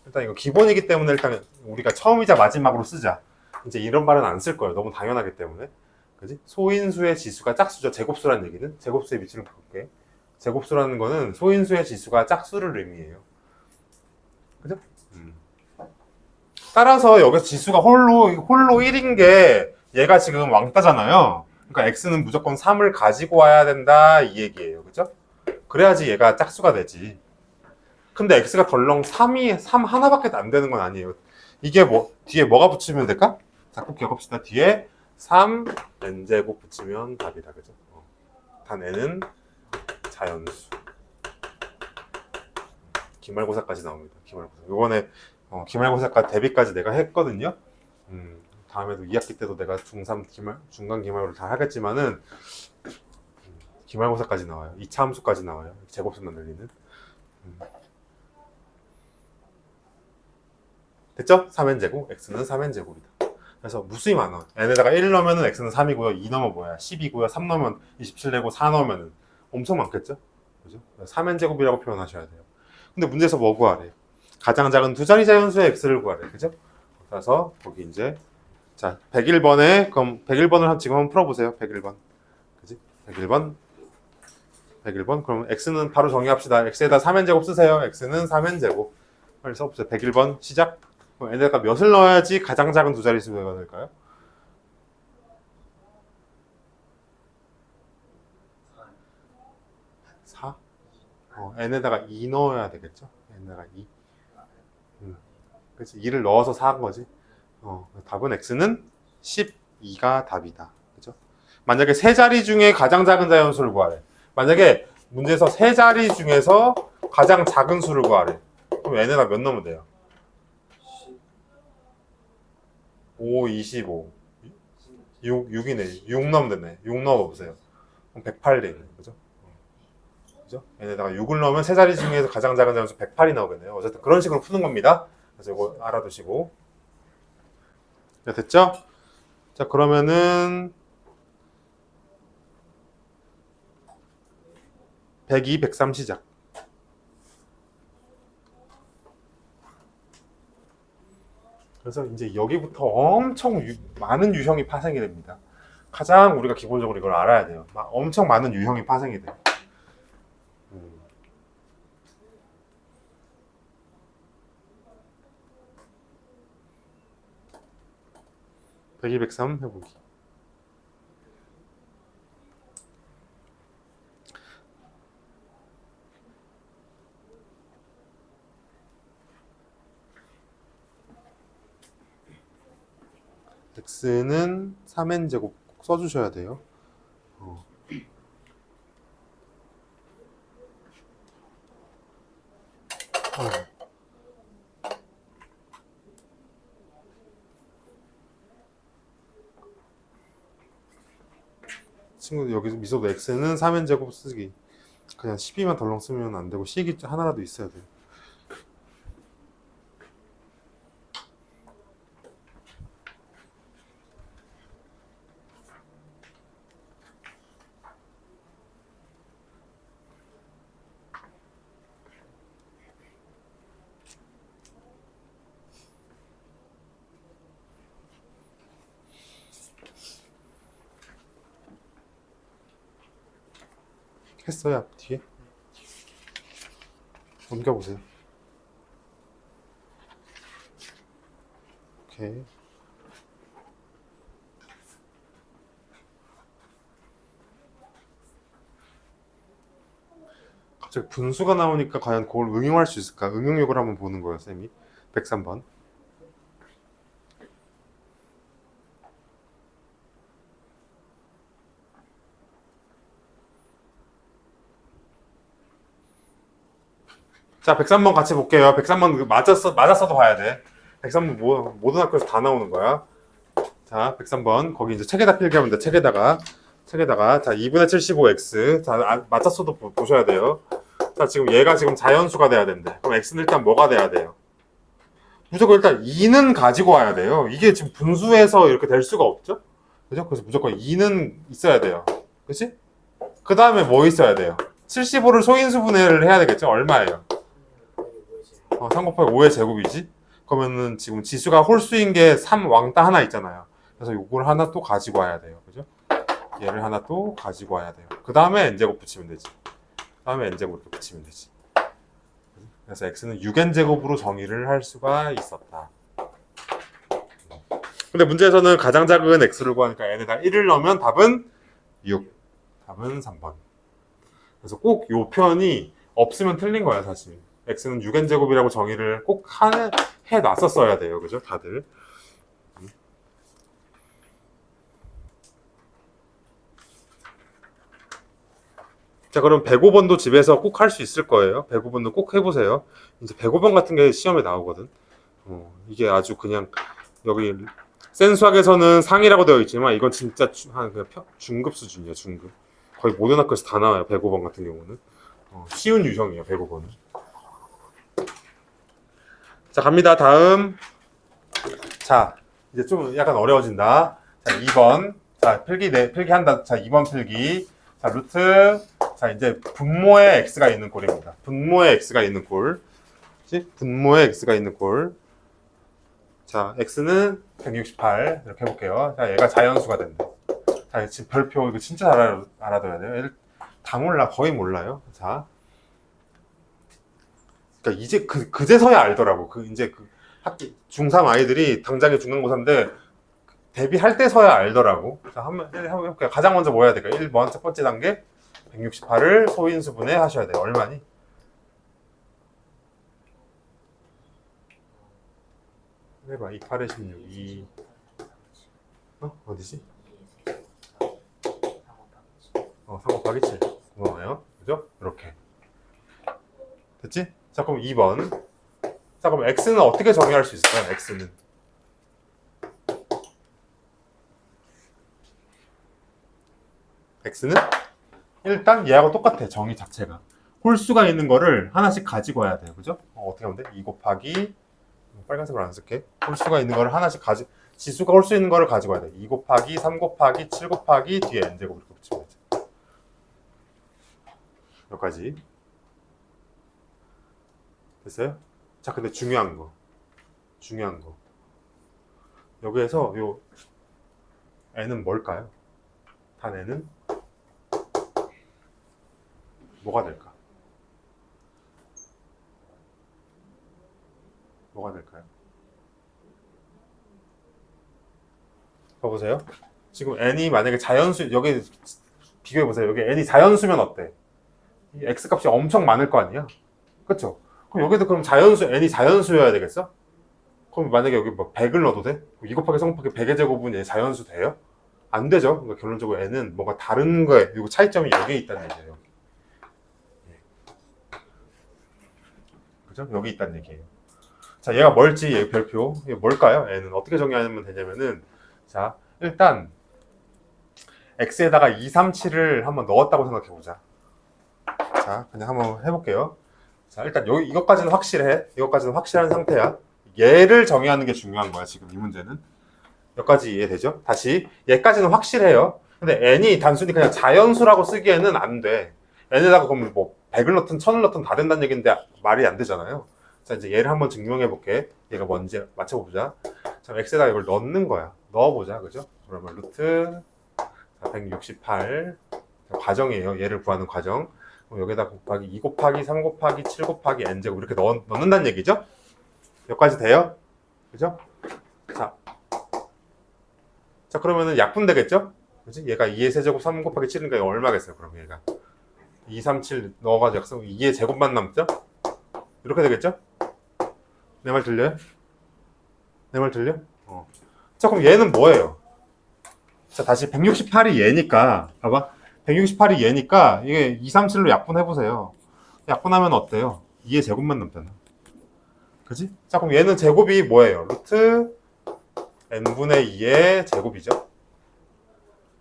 일단 이거 기본이기 때문에 일단 우리가 처음이자 마지막으로 쓰자. 이제 이런 말은 안 쓸 거예요. 너무 당연하기 때문에. 그지? 소인수의 지수가 짝수죠. 제곱수라는 얘기는 제곱수의 위치를 바꿀게. 제곱수라는 거는 소인수의 지수가 짝수를 의미해요. 그죠? 따라서 여기서 지수가 홀로 1인 게 얘가 지금 왕따잖아요. 그러니까 x는 무조건 3을 가지고 와야 된다 이 얘기예요. 그죠? 그래야지 얘가 짝수가 되지. 근데 x가 덜렁 3 하나밖에 안 되는 건 아니에요. 이게 뭐 뒤에 뭐가 붙이면 될까? 자, 꼭 기억합시다. 뒤에 3 n제곱 붙이면 답이다. 그죠? 단 n은 자연수. 기말고사까지 나옵니다. 기말고사. 이번에 기말고사까지 대비까지 내가 했거든요. 다음에도 2학기 때도 내가 중3 중간 기말고를 다 하겠지만은 기말고사까지 나와요. 2차 함수까지 나와요. 제곱수 만들기는. 됐죠? 3n제곱, x는 3n제곱이다. 그래서 무수히 많아. n에다가 1 넣으면 x는 3이고요. 2 넣으면 뭐야? 10이고요. 3 넣으면 27 되고 4 넣으면 엄청 많겠죠? 그죠? 3n제곱이라고 표현하셔야 돼요. 근데 문제에서 뭐 구하래? 가장 작은 두 자리 자연수의 x를 구하래. 그죠? 그래서 거기 이제 자, 101번에 그럼 101번을 지금 한번 풀어보세요. 101번. 그지? 101번. 그럼 x는 바로 정의합시다. x에다 3n제곱 쓰세요. x는 3n제곱. 빨리 써보세요. 101번 시작. 그럼 n에다가 몇을 넣어야지 가장 작은 두 자리 수가 될까요? 4? n에다가 2 넣어야 되겠죠? n에다가 2. 그치? 2를 넣어서 4한 거지. 답은 x는 12가 답이다. 그죠? 만약에 세 자리 중에 가장 작은 자연수를 구하래. 만약에 문제에서 세 자리 중에서 가장 작은 수를 구하래. 그럼 n에다 몇 넣으면 돼요? 5, 25. 6이네. 6 넣으면 되네. 6 넣어보세요. 그럼 108 되네. 그죠? 그죠? n에다가 6을 넣으면 세 자리 중에서 가장 작은 자연수 108이 나오겠네요. 어쨌든 그런 식으로 푸는 겁니다. 그래서 이거 알아두시고. 네, 됐죠? 자, 그러면은 102, 103 시작. 그래서 이제 여기부터 엄청 많은 유형이 파생이 됩니다. 가장 우리가 기본적으로 이걸 알아야 돼요. 엄청 많은 유형이 파생이 돼요. 102, 103 해보기. x는 3n제곱 꼭 써주셔야 돼요. 친구들 여기서 미소도 x는 3n제곱 쓰기. 그냥 12만 덜렁 쓰면 안 되고 식이 하나라도 있어야 돼요. 했어요, 앞 뒤에. 옮겨보세요. 오케이. 갑자기 분수가 나오니까 과연 그걸 응용할 수 있을까? 응용력을 한번 보는 거예요, 쌤이. 103번. 자, 103번 같이 볼게요. 103번 맞았어도 봐야 돼. 103번 모든 학교에서 다 나오는 거야. 자, 103번. 거기 이제 책에다 필기하면 돼. 책에다가. 자, 2분의 75x. 자, 맞았어도 보셔야 돼요. 자, 지금 얘가 지금 자연수가 돼야 된대. 그럼 x는 일단 뭐가 돼야 돼요? 무조건 일단 2는 가지고 와야 돼요. 이게 지금 분수에서 이렇게 될 수가 없죠? 그죠? 그래서 무조건 2는 있어야 돼요. 그치? 그 다음에 뭐 있어야 돼요? 75를 소인수 분해를 해야 되겠죠? 얼마예요? 3 곱하기 5의 제곱이지? 그러면은 지금 지수가 홀수인 게 3 왕따 하나 있잖아요. 그래서 이걸 하나 또 가지고 와야 돼요. 그죠? 얘를 하나 또 가지고 와야 돼요. 그 다음에 n제곱 붙이면 되지. 그 다음에 n제곱 이렇게 붙이면 되지. 그래서 x는 6n제곱으로 정의를 할 수가 있었다. 근데 문제에서는 가장 작은 x를 구하니까 n에다 1을 넣으면 답은 6. 답은 3번. 그래서 꼭 요 편이 없으면 틀린 거야, 사실. x는 6n제곱이라고 정의를 꼭 해놨었어야 돼요. 그죠? 다들. 자, 그럼 105번도 집에서 꼭 할 수 있을 거예요. 105번도 꼭 해보세요. 이제 105번 같은 게 시험에 나오거든. 이게 아주 그냥 여기 센 수학에서는 상이라고 되어 있지만 이건 진짜 그냥 중급 수준이야, 중급. 거의 모든 학교에서 다 나와요, 105번 같은 경우는. 쉬운 유형이에요, 105번은. 자, 갑니다. 다음. 자, 이제 좀 약간 어려워진다. 자, 2번. 자, 필기한다. 자, 2번 필기. 자, 루트. 자, 이제 분모에 x가 있는 꼴입니다. 분모에 x가 있는 꼴. 그치? 분모에 x가 있는 꼴. 자, x는 168. 이렇게 해볼게요. 자, 얘가 자연수가 된다. 자, 지금 별표 이거 진짜 잘 알아둬야 돼요. 다 몰라. 거의 몰라요. 자. 그러니까 이제 그제서야 알더라고. 이제 중3 아이들이 당장에 중간고사인데 대비할 때서야 알더라고. 자, 한번 해볼게요. 가장 먼저 뭐 해야 될까요? 1번 첫 번째 단계 168을 소인수분해 하셔야 돼요. 얼마니? 해봐. 2, 8에 16. 2. 어디지? 3 곱하기 7. 고마워요. 그죠? 이렇게. 됐지? 자, 그럼 2번. 자, 그럼 x는 어떻게 정의할 수 있을까요? x는 일단 얘하고 똑같아. 정의 자체가. 홀수가 있는 거를 하나씩 가지고 와야 돼요. 그죠? 어떻게 하면 돼? 2 곱하기 빨간색으로 안 쓸게. 홀수가 있는 거를 하나씩 지수가 홀수 있는 거를 가지고 와야 돼. 2 곱하기 3 곱하기 7 곱하기 뒤에 n제곱 이렇게 붙이면 되죠. 여기까지. 됐어요? 자, 근데 중요한 거. 여기에서 요 n은 뭘까요? 단 n은 뭐가 될까? 뭐가 될까요? 봐보세요. 지금 n이 만약에 자연수, 여기 비교해보세요. 여기 n이 자연수면 어때? 이 x 값이 엄청 많을 거 아니야? 그쵸? 그럼 여기도 그럼 n이 자연수여야 되겠어? 그럼 만약에 여기 뭐 100을 넣어도 돼? 2 곱하기 3 곱하기 100의 제곱은 얘 자연수 돼요? 안 되죠? 그러니까 결론적으로 n은 뭔가 다른 거에, 그리고 차이점이 여기에 있다는 얘기예요. 그죠? 여기 있다는 얘기예요. 자, 얘가 뭘지, 얘 별표. 이게 뭘까요? n은 어떻게 정의하면 되냐면은, 자, 일단, x에다가 2, 3, 7을 한번 넣었다고 생각해보자. 자, 그냥 한번 해볼게요. 자, 일단 이것까지는 확실해. 이것까지는 확실한 상태야. 얘를 정의하는 게 중요한 거야, 지금 이 문제는. 여기까지 이해되죠? 다시, 얘까지는 확실해요. 근데 n이 단순히 그냥 자연수라고 쓰기에는 안 돼. n에다가 그럼 뭐 100을 넣든 1000을 넣든 다 된다는 얘기인데 말이 안 되잖아요. 자, 이제 얘를 한번 증명해 볼게. 얘가 뭔지 맞춰보자. 자, x에다가 이걸 넣는 거야. 넣어보자, 그죠? 그러면 루트 168 과정이에요. 얘를 구하는 과정. 그럼 여기다 곱하기 2 곱하기 3 곱하기 7 곱하기 n제곱 이렇게 넣는다는 얘기죠? 여기까지 돼요? 그죠? 자, 그러면은 약분되겠죠? 그지? 얘가 2의 세제곱 3 곱하기 7이니까 얼마겠어요? 그럼 얘가 2, 3, 7 넣어가지고 약속 2의 제곱만 남죠? 이렇게 되겠죠? 내 말 들려요? 내 말 들려? 자, 그럼 얘는 뭐예요? 자, 다시 168이 얘니까 봐봐. 168이 얘니까 이게 2, 3, 7로 약분해보세요. 약분하면 어때요? 2의 제곱만 남잖아. 그지? 자, 그럼 얘는 제곱이 뭐예요? 루트 n분의 2의 제곱이죠.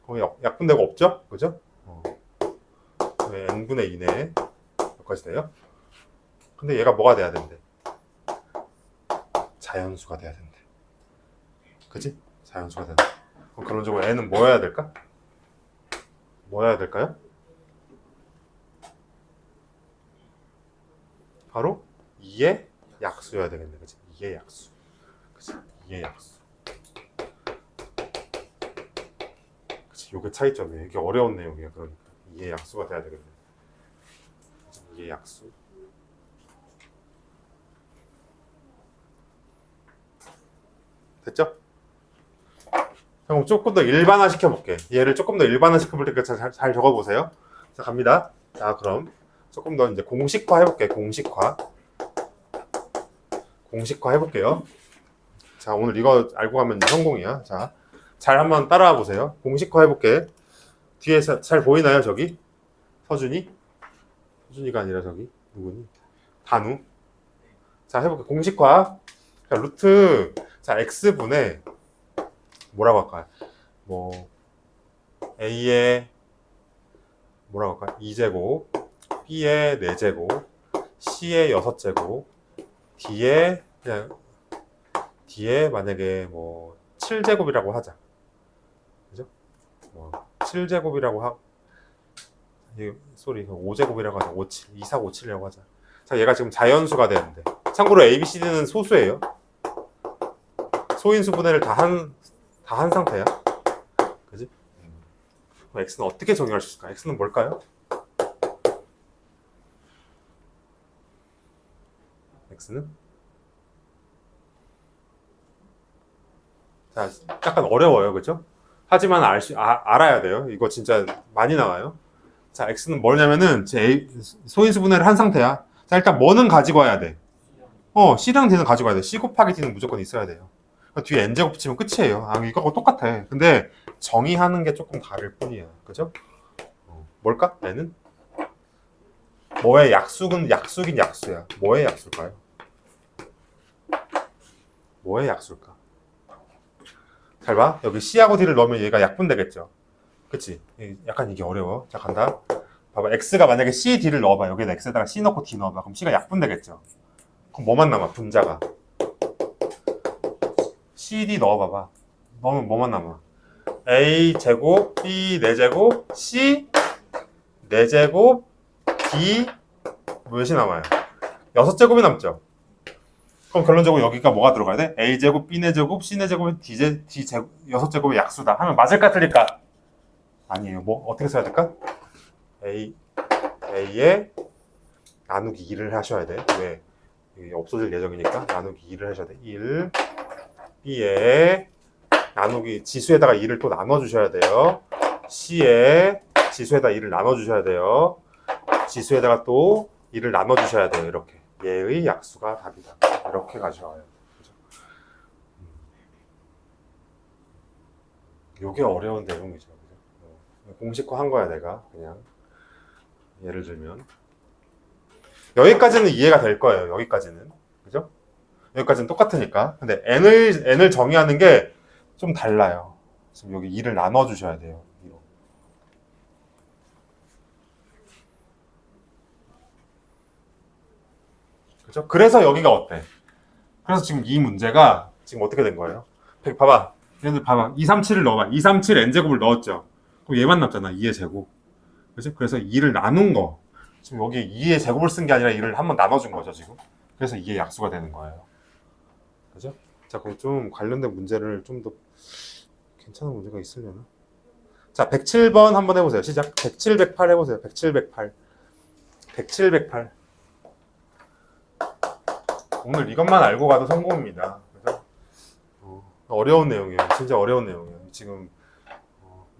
거기 약분되고 없죠? 그죠? 네, n분의 2네. 여기까지 돼요. 근데 얘가 뭐가 돼야 된대? 자연수가 돼야 된대. 그지? 자연수가 된대. 그럼 결론적으로 n은 뭐여야 될까? 뭐여야 될까요? 바로 2의 약수여야 되겠네. 그지? 2의 약수. 그지? 2의 약수. 요게 차이점이에요. 이게 어려운 내용이에요. 그러니까 이게 약수가 돼야 되겠네. 이게 약수. 됐죠? 그럼 조금 더 일반화 시켜볼게. 얘를 조금 더 일반화 시켜볼 테니까 잘 적어보세요. 자, 갑니다. 자, 그럼 조금 더 이제 공식화 해볼게. 공식화 해볼게요. 자, 오늘 이거 알고 가면 성공이야. 자, 잘 한번 따라와 보세요. 공식화 해볼게. 뒤에 잘 보이나요, 저기? 서준이가 아니라 저기 누구니? 단우. 자, 해볼게. 공식화. 자, 루트 자 x분의 뭐라고 할까요? 뭐 a의 뭐라고 할까요? 2제곱, b의 4제곱, c의 6제곱, d의 만약에 뭐 7제곱이라고 하자. 그죠? 뭐 7제곱이라고 소리 5제곱이라고 하자. 57, 2457이라고 하자. 자, 얘가 지금 자연수가 되는데. 참고로 A, B, C, D는 소수예요. 소인수 분해를 다 한 상태야. 그지? 그럼 X는 어떻게 정의할 수 있을까? X는 뭘까요? X는? 자, 약간 어려워요. 그죠? 하지만 알아야 돼요. 이거 진짜 많이 나와요. 자, X는 뭐냐면은 제 소인수 분해를 한 상태야. 자, 일단 뭐는 가지고 와야 돼? C랑 D는 가지고 와야 돼. C 곱하기 D는 무조건 있어야 돼요. 뒤에 n제곱 붙이면 끝이에요. 이거하고 똑같아. 근데 정의하는 게 조금 다를 뿐이야. 그죠? 뭘까? n은? 뭐의 약수긴 약수야. 뭐의 약수일까요? 뭐의 약수일까? 잘 봐. 여기 C하고 D를 넣으면 얘가 약분되겠죠. 그치? 약간 이게 어려워. 자, 간다. 봐봐. X가 만약에 C, D를 넣어봐. 여기다 X에다가 C 넣고 D 넣어봐. 그럼 C가 약분되겠죠. 그럼 뭐만 남아? 분자가. C, D 넣어봐봐. 넣으면 뭐만 남아? A 제곱, B 4제곱, C 4제곱, D 몇이 남아요? 6제곱이 남죠? 그럼 결론적으로 여기가 뭐가 들어가야 돼? A제곱, B제곱, C제곱, D제곱, 6제곱의 약수다 하면 맞을까 틀릴까? 아니에요. 뭐 어떻게 써야 될까? A에 나누기 2를 하셔야 돼. 왜? 이게 없어질 예정이니까 나누기 2를 하셔야 돼. 1 B에 나누기 지수에다가 2를 또 나눠주셔야 돼요. C에 지수에다 2를 나눠주셔야 돼요. 지수에다가 또 2를 나눠주셔야 돼요. 이렇게 얘의 약수가 답이다. 이렇게 가져와요. 그죠? 요게 어려운 내용이죠. 그죠? 공식화 한 거야 내가 그냥 예를 들면 여기까지는 이해가 될 거예요. 여기까지는 그죠? 여기까지는 똑같으니까. 근데 n을 정의하는 게 좀 달라요. 지금 여기 2를 나눠주셔야 돼요. 2로. 그죠? 그래서 여기가 어때? 그래서 지금 이 문제가 지금 어떻게 된 거예요? 봐봐. 얘들 봐봐. 237을 넣어봐. 237 n제곱을 넣었죠. 그럼 얘만 남잖아. 2의 제곱. 그죠? 그래서 2를 나눈 거. 지금 여기 2의 제곱을 쓴 게 아니라 2를 한번 나눠준 거죠, 지금. 그래서 2의 약수가 되는 거예요. 그죠? 자, 그럼 좀 관련된 문제를 좀 더 괜찮은 문제가 있으려나? 자, 107번 한번 해보세요. 시작. 107, 108 해보세요. 107, 108. 107, 108. 오늘 이것만 알고 가도 성공입니다. 그죠? 어려운 내용이에요. 진짜 어려운 내용이에요. 지금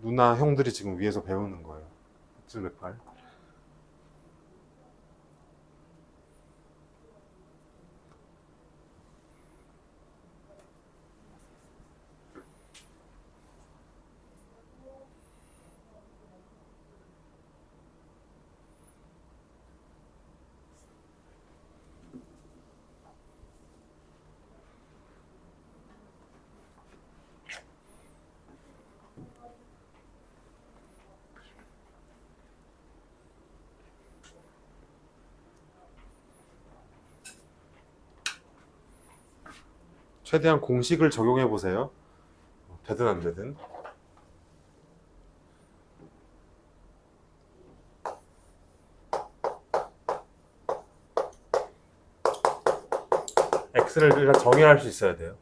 누나, 형들이 지금 위에서 배우는 거예요. 107, 108. 최대한 공식을 적용해 보세요. 되든 안 되든. x를 일단 정의할 수 있어야 돼요.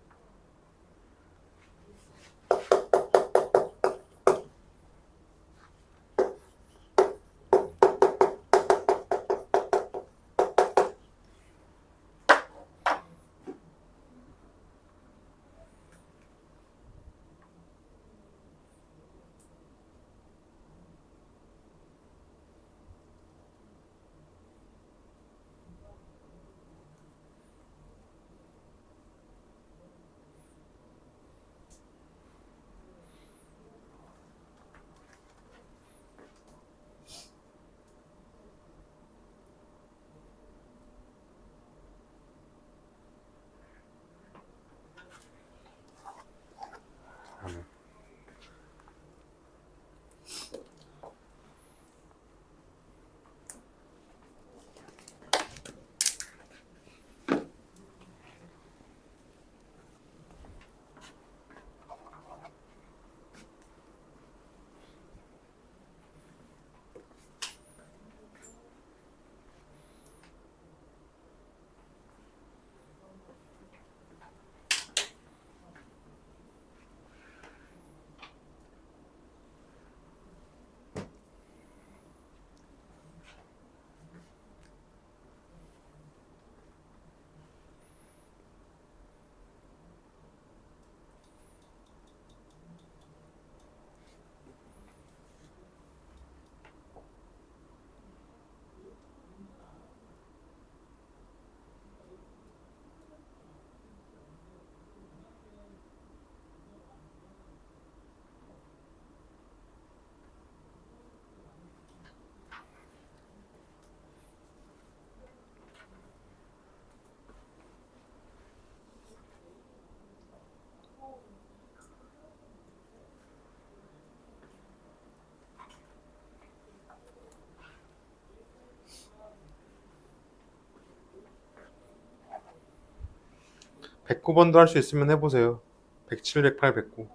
109번도 할 수 있으면 해보세요. 107, 108, 109.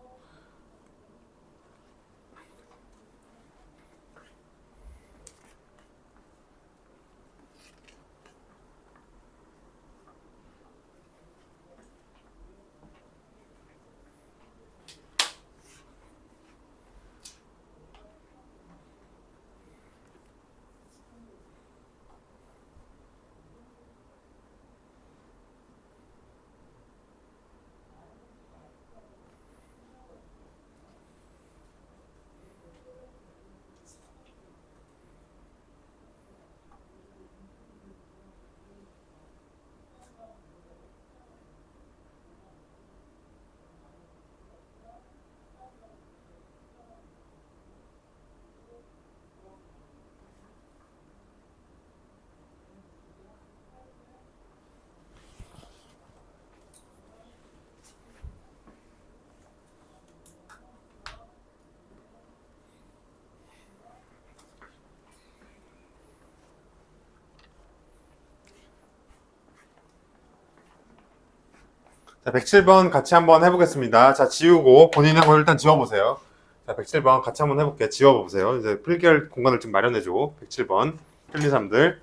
자, 107번 같이 한번 해보겠습니다. 자, 지우고 본인의 거 일단 지워보세요. 자, 107번 같이 한번 해볼게요. 지워보세요. 이제 필기할 공간을 좀 마련해주고 107번 틀린 사람들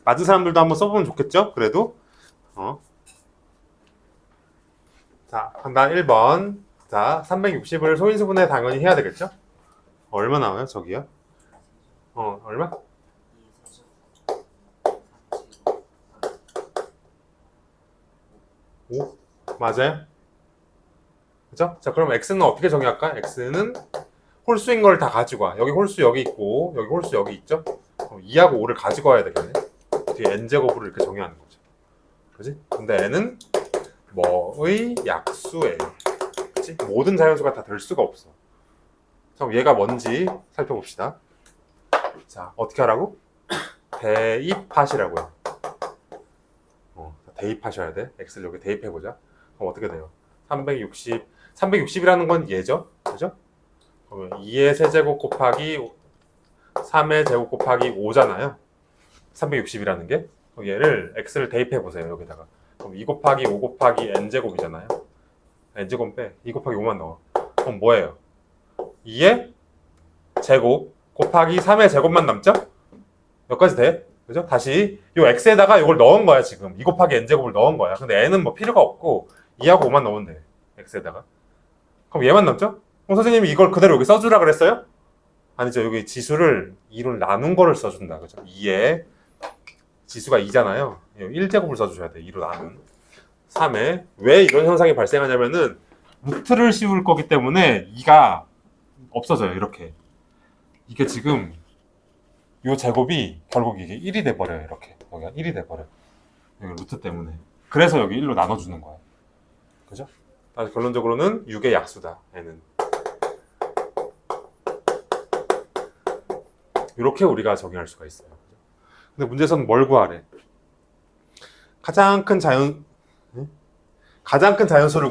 맞은 사람들도 한번 써보면 좋겠죠? 그래도 자, 판단 1번. 자, 360을 소인수분해 당연히 해야 되겠죠? 얼마 나와요, 저기요? 얼마? 5? 맞아요? 그죠? 자, 그럼 x는 어떻게 정의할까? x는 홀수인 걸 다 가지고 와. 여기 홀수 여기 있고, 여기 홀수 여기 있죠? 2하고 5를 가지고 와야 되겠네. 뒤에 n제곱으로 이렇게 정의하는 거죠. 그지? 근데 n은 뭐의 약수예요. 그치? 모든 자연수가 다 될 수가 없어. 그럼 얘가 뭔지 살펴봅시다. 자, 어떻게 하라고? 대입하시라고요. 대입하셔야 돼. x를 여기 대입해보자. 그럼 어떻게 돼요? 360이라는 건 얘죠? 그죠? 그러면 2의 세제곱 곱하기 3의 제곱 곱하기 5잖아요. 360이라는 게. 그럼 얘를 x를 대입해보세요. 여기다가. 그럼 2 곱하기 5 곱하기 n제곱이잖아요. n제곱 빼. 2 곱하기 5만 넣어. 그럼 뭐예요? 2의 제곱 곱하기 3의 제곱만 남죠? 여기까지 돼? 그죠? 다시 요 x에다가 이걸 넣은 거야 지금. 2 곱하기 n제곱을 넣은 거야. 근데 n은 뭐 필요가 없고 2하고 5만 넣으면 돼. x에다가. 그럼 얘만 남죠? 그럼 선생님이 이걸 그대로 여기 써주라 그랬어요? 아니죠. 여기 지수를 2로 나눈 거를 써준다. 그죠? 2에 지수가 2잖아요. 1제곱을 써주셔야 돼. 2로 나눈. 3에 왜 이런 현상이 발생하냐면은 루트를 씌울 거기 때문에 2가 없어져요. 이렇게. 이게 지금 요 제곱이 결국 이게 1이 돼버려요. 이렇게. 여기가 1이 돼버려. 여기 루트 때문에. 그래서 여기 1로 나눠주는 거야. 그죠? 다시 결론적으로는 6의 약수다. 얘는. 이렇게 우리가 정의할 수가 있어요. 근데 문제에서는 뭘 구하래? 가장 큰 자연수를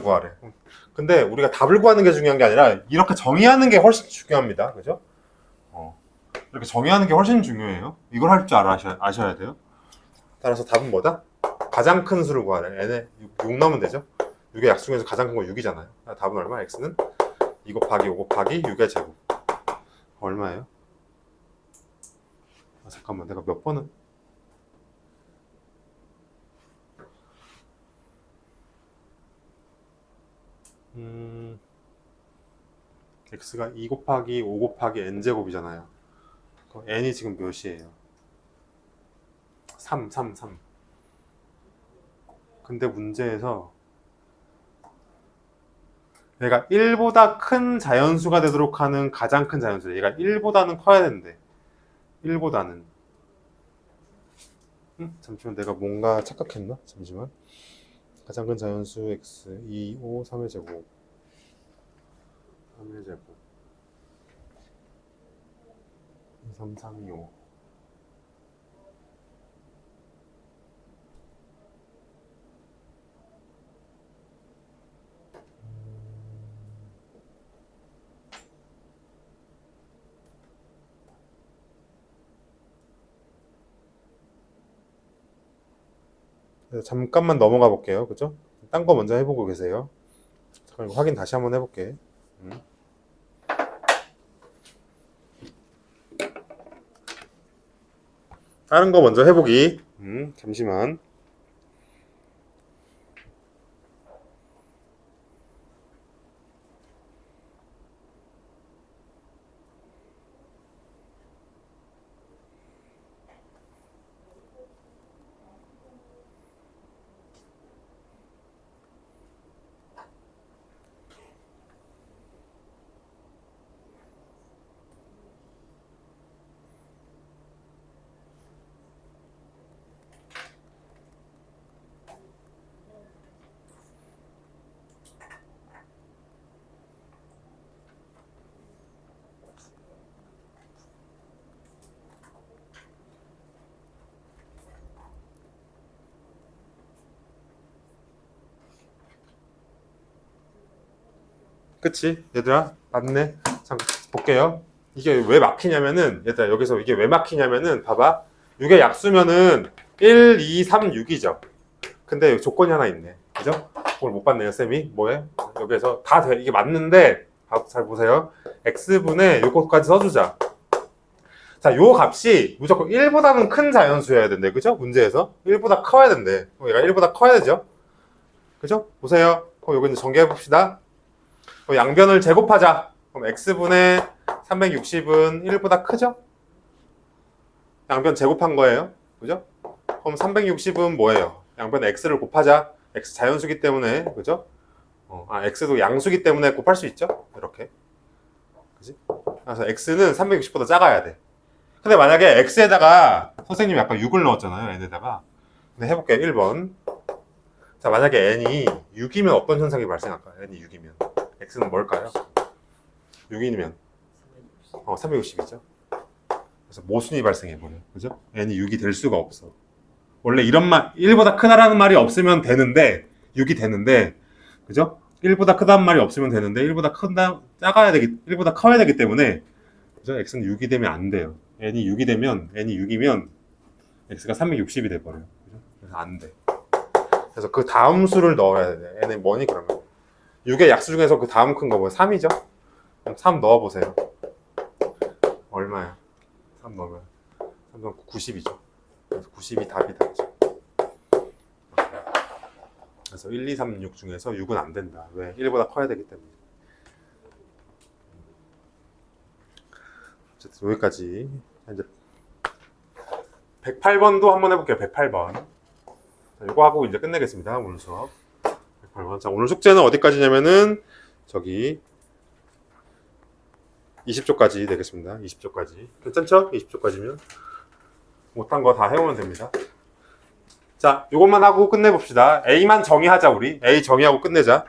구하래. 근데 우리가 답을 구하는 게 중요한 게 아니라 이렇게 정의하는 게 훨씬 중요합니다. 그죠? 이렇게 정의하는 게 훨씬 중요해요. 이걸 할 줄 아셔야 돼요. 따라서 답은 뭐다? 가장 큰 수를 구하래. n에 6 넣으면 되죠? 6의 약수 중에서 가장 큰 건 6이잖아요. 답은 얼마? x는 2 곱하기 5 곱하기 6의 제곱. 얼마예요? 잠깐만, 내가 몇 번은 x가 2 곱하기 5 곱하기 n제곱이잖아요. n이 지금 몇이에요? 3. 근데 문제에서 얘가 1보다 큰 자연수가 되도록 하는 가장 큰 자연수. 얘가 1보다는 커야 된대. 1보다는. 잠시만, 내가 뭔가 착각했나? 잠시만. 가장 큰 자연수 x 2, 5, 3의 제곱. 3의 제곱. 2, 3, 3, 2, 5. 잠깐만 넘어가 볼게요. 그죠? 딴 거 먼저 해보고 계세요. 잠깐 이거 확인 다시 한번 해볼게. 다른 거 먼저 해보기. 잠시만. 그치? 얘들아, 맞네. 잠깐 볼게요. 이게 왜 막히냐면은, 얘들아, 여기서 이게 왜 막히냐면은, 봐봐. 6의 약수면은 1, 2, 3, 6이죠. 근데 여기 조건이 하나 있네. 그죠? 그걸 못 봤네요, 쌤이. 뭐해? 여기에서 다 돼. 이게 맞는데, 잘 보세요. x분의 요것까지 써주자. 자, 요 값이 무조건 1보다는 큰 자연수여야 된대. 그죠? 문제에서. 1보다 커야 된대. 얘가 1보다 커야 되죠? 그죠? 보세요. 그럼 요거 이제 전개해봅시다. 양변을 제곱하자. 그럼 x분의 360은 1보다 크죠? 양변 제곱한 거예요. 그죠? 그럼 360은 뭐예요? 양변 x를 곱하자. x 자연수기 때문에, 그죠? x도 양수기 때문에 곱할 수 있죠? 이렇게. 그지? 그래서 x는 360보다 작아야 돼. 근데 만약에 x에다가 선생님이 아까 6을 넣었잖아요. n에다가. 근데 해볼게요. 1번. 자, 만약에 n이 6이면 어떤 현상이 발생할까요? n이 6이면. x는 뭘까요? 6이면 360이죠. 그래서 모순이 발생해버려. 그죠? n이 6이 될 수가 없어. 원래 이런 말 1보다 크다라는 말이 없으면 되는데 6이 되는데 그죠? 1보다 크다는 말이 없으면 되는데 1보다 커야 되기 때문에 그죠? x는 6이 되면 안 돼요. n이 6이면 x가 360이 돼 버려요. 그죠? 그래서 안 돼. 그래서 그 다음 수를 넣어야 돼. n은 뭐니 그러면? 6의 약수 중에서 그 다음 큰 거 뭐예요? 3이죠? 그럼 3 넣어보세요. 얼마야? 3 넣으면 3 넣으면 90이죠. 그래서 90이 답이다. 그래서 1, 2, 3, 6 중에서 6은 안 된다. 왜? 1보다 커야 되기 때문에. 어쨌든 여기까지. 이제 108번도 한번 해볼게요. 108번. 자, 이거 하고 이제 끝내겠습니다. 오늘 수업. 108번. 자, 오늘 숙제는 어디까지냐면은 저기 20조까지 되겠습니다. 20조까지. 괜찮죠? 20조까지면. 못한 거 다 해오면 됩니다. 자, 이것만 하고 끝내봅시다. A만 정의하자, 우리. A 정의하고 끝내자.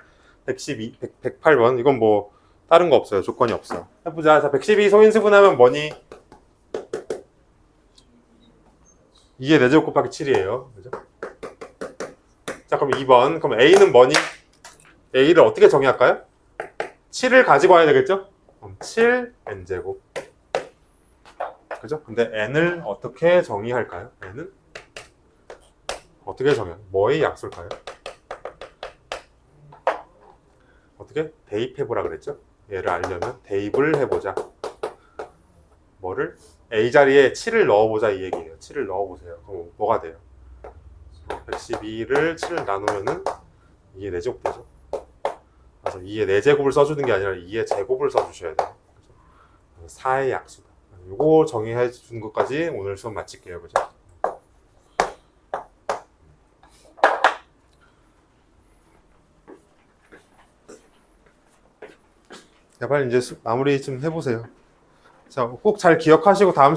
108번. 이건 뭐, 다른 거 없어요. 조건이 없어. 해보자. 자, 112 소인수분하면 뭐니? 2의 4제곱 곱하기 7이에요. 그죠? 자, 그럼 2번. 그럼 A는 뭐니? A를 어떻게 정의할까요? 7을 가지고 와야 되겠죠? 그럼 7 n제곱. 그죠? 근데 n을 어떻게 정의할까요? n은 어떻게 정의해요? 뭐의 약수일까요? 어떻게? 대입해보라 그랬죠? 얘를 알려면 대입을 해보자. 뭐를? A 자리에 7을 넣어보자 이 얘기예요. 7을 넣어보세요. 그럼 뭐가 돼요? 112를 7을 나누면은 2의 4제곱 되죠? 그래서 2의 4제곱을 써주는 게 아니라 2의 제곱을 써주셔야 돼요. 4의 약수다. 요거 정의해 준 것까지 오늘 수업 마칠게요. 그죠? 자, 빨리 이제 마무리 좀 해보세요. 자, 꼭 잘 기억하시고 다음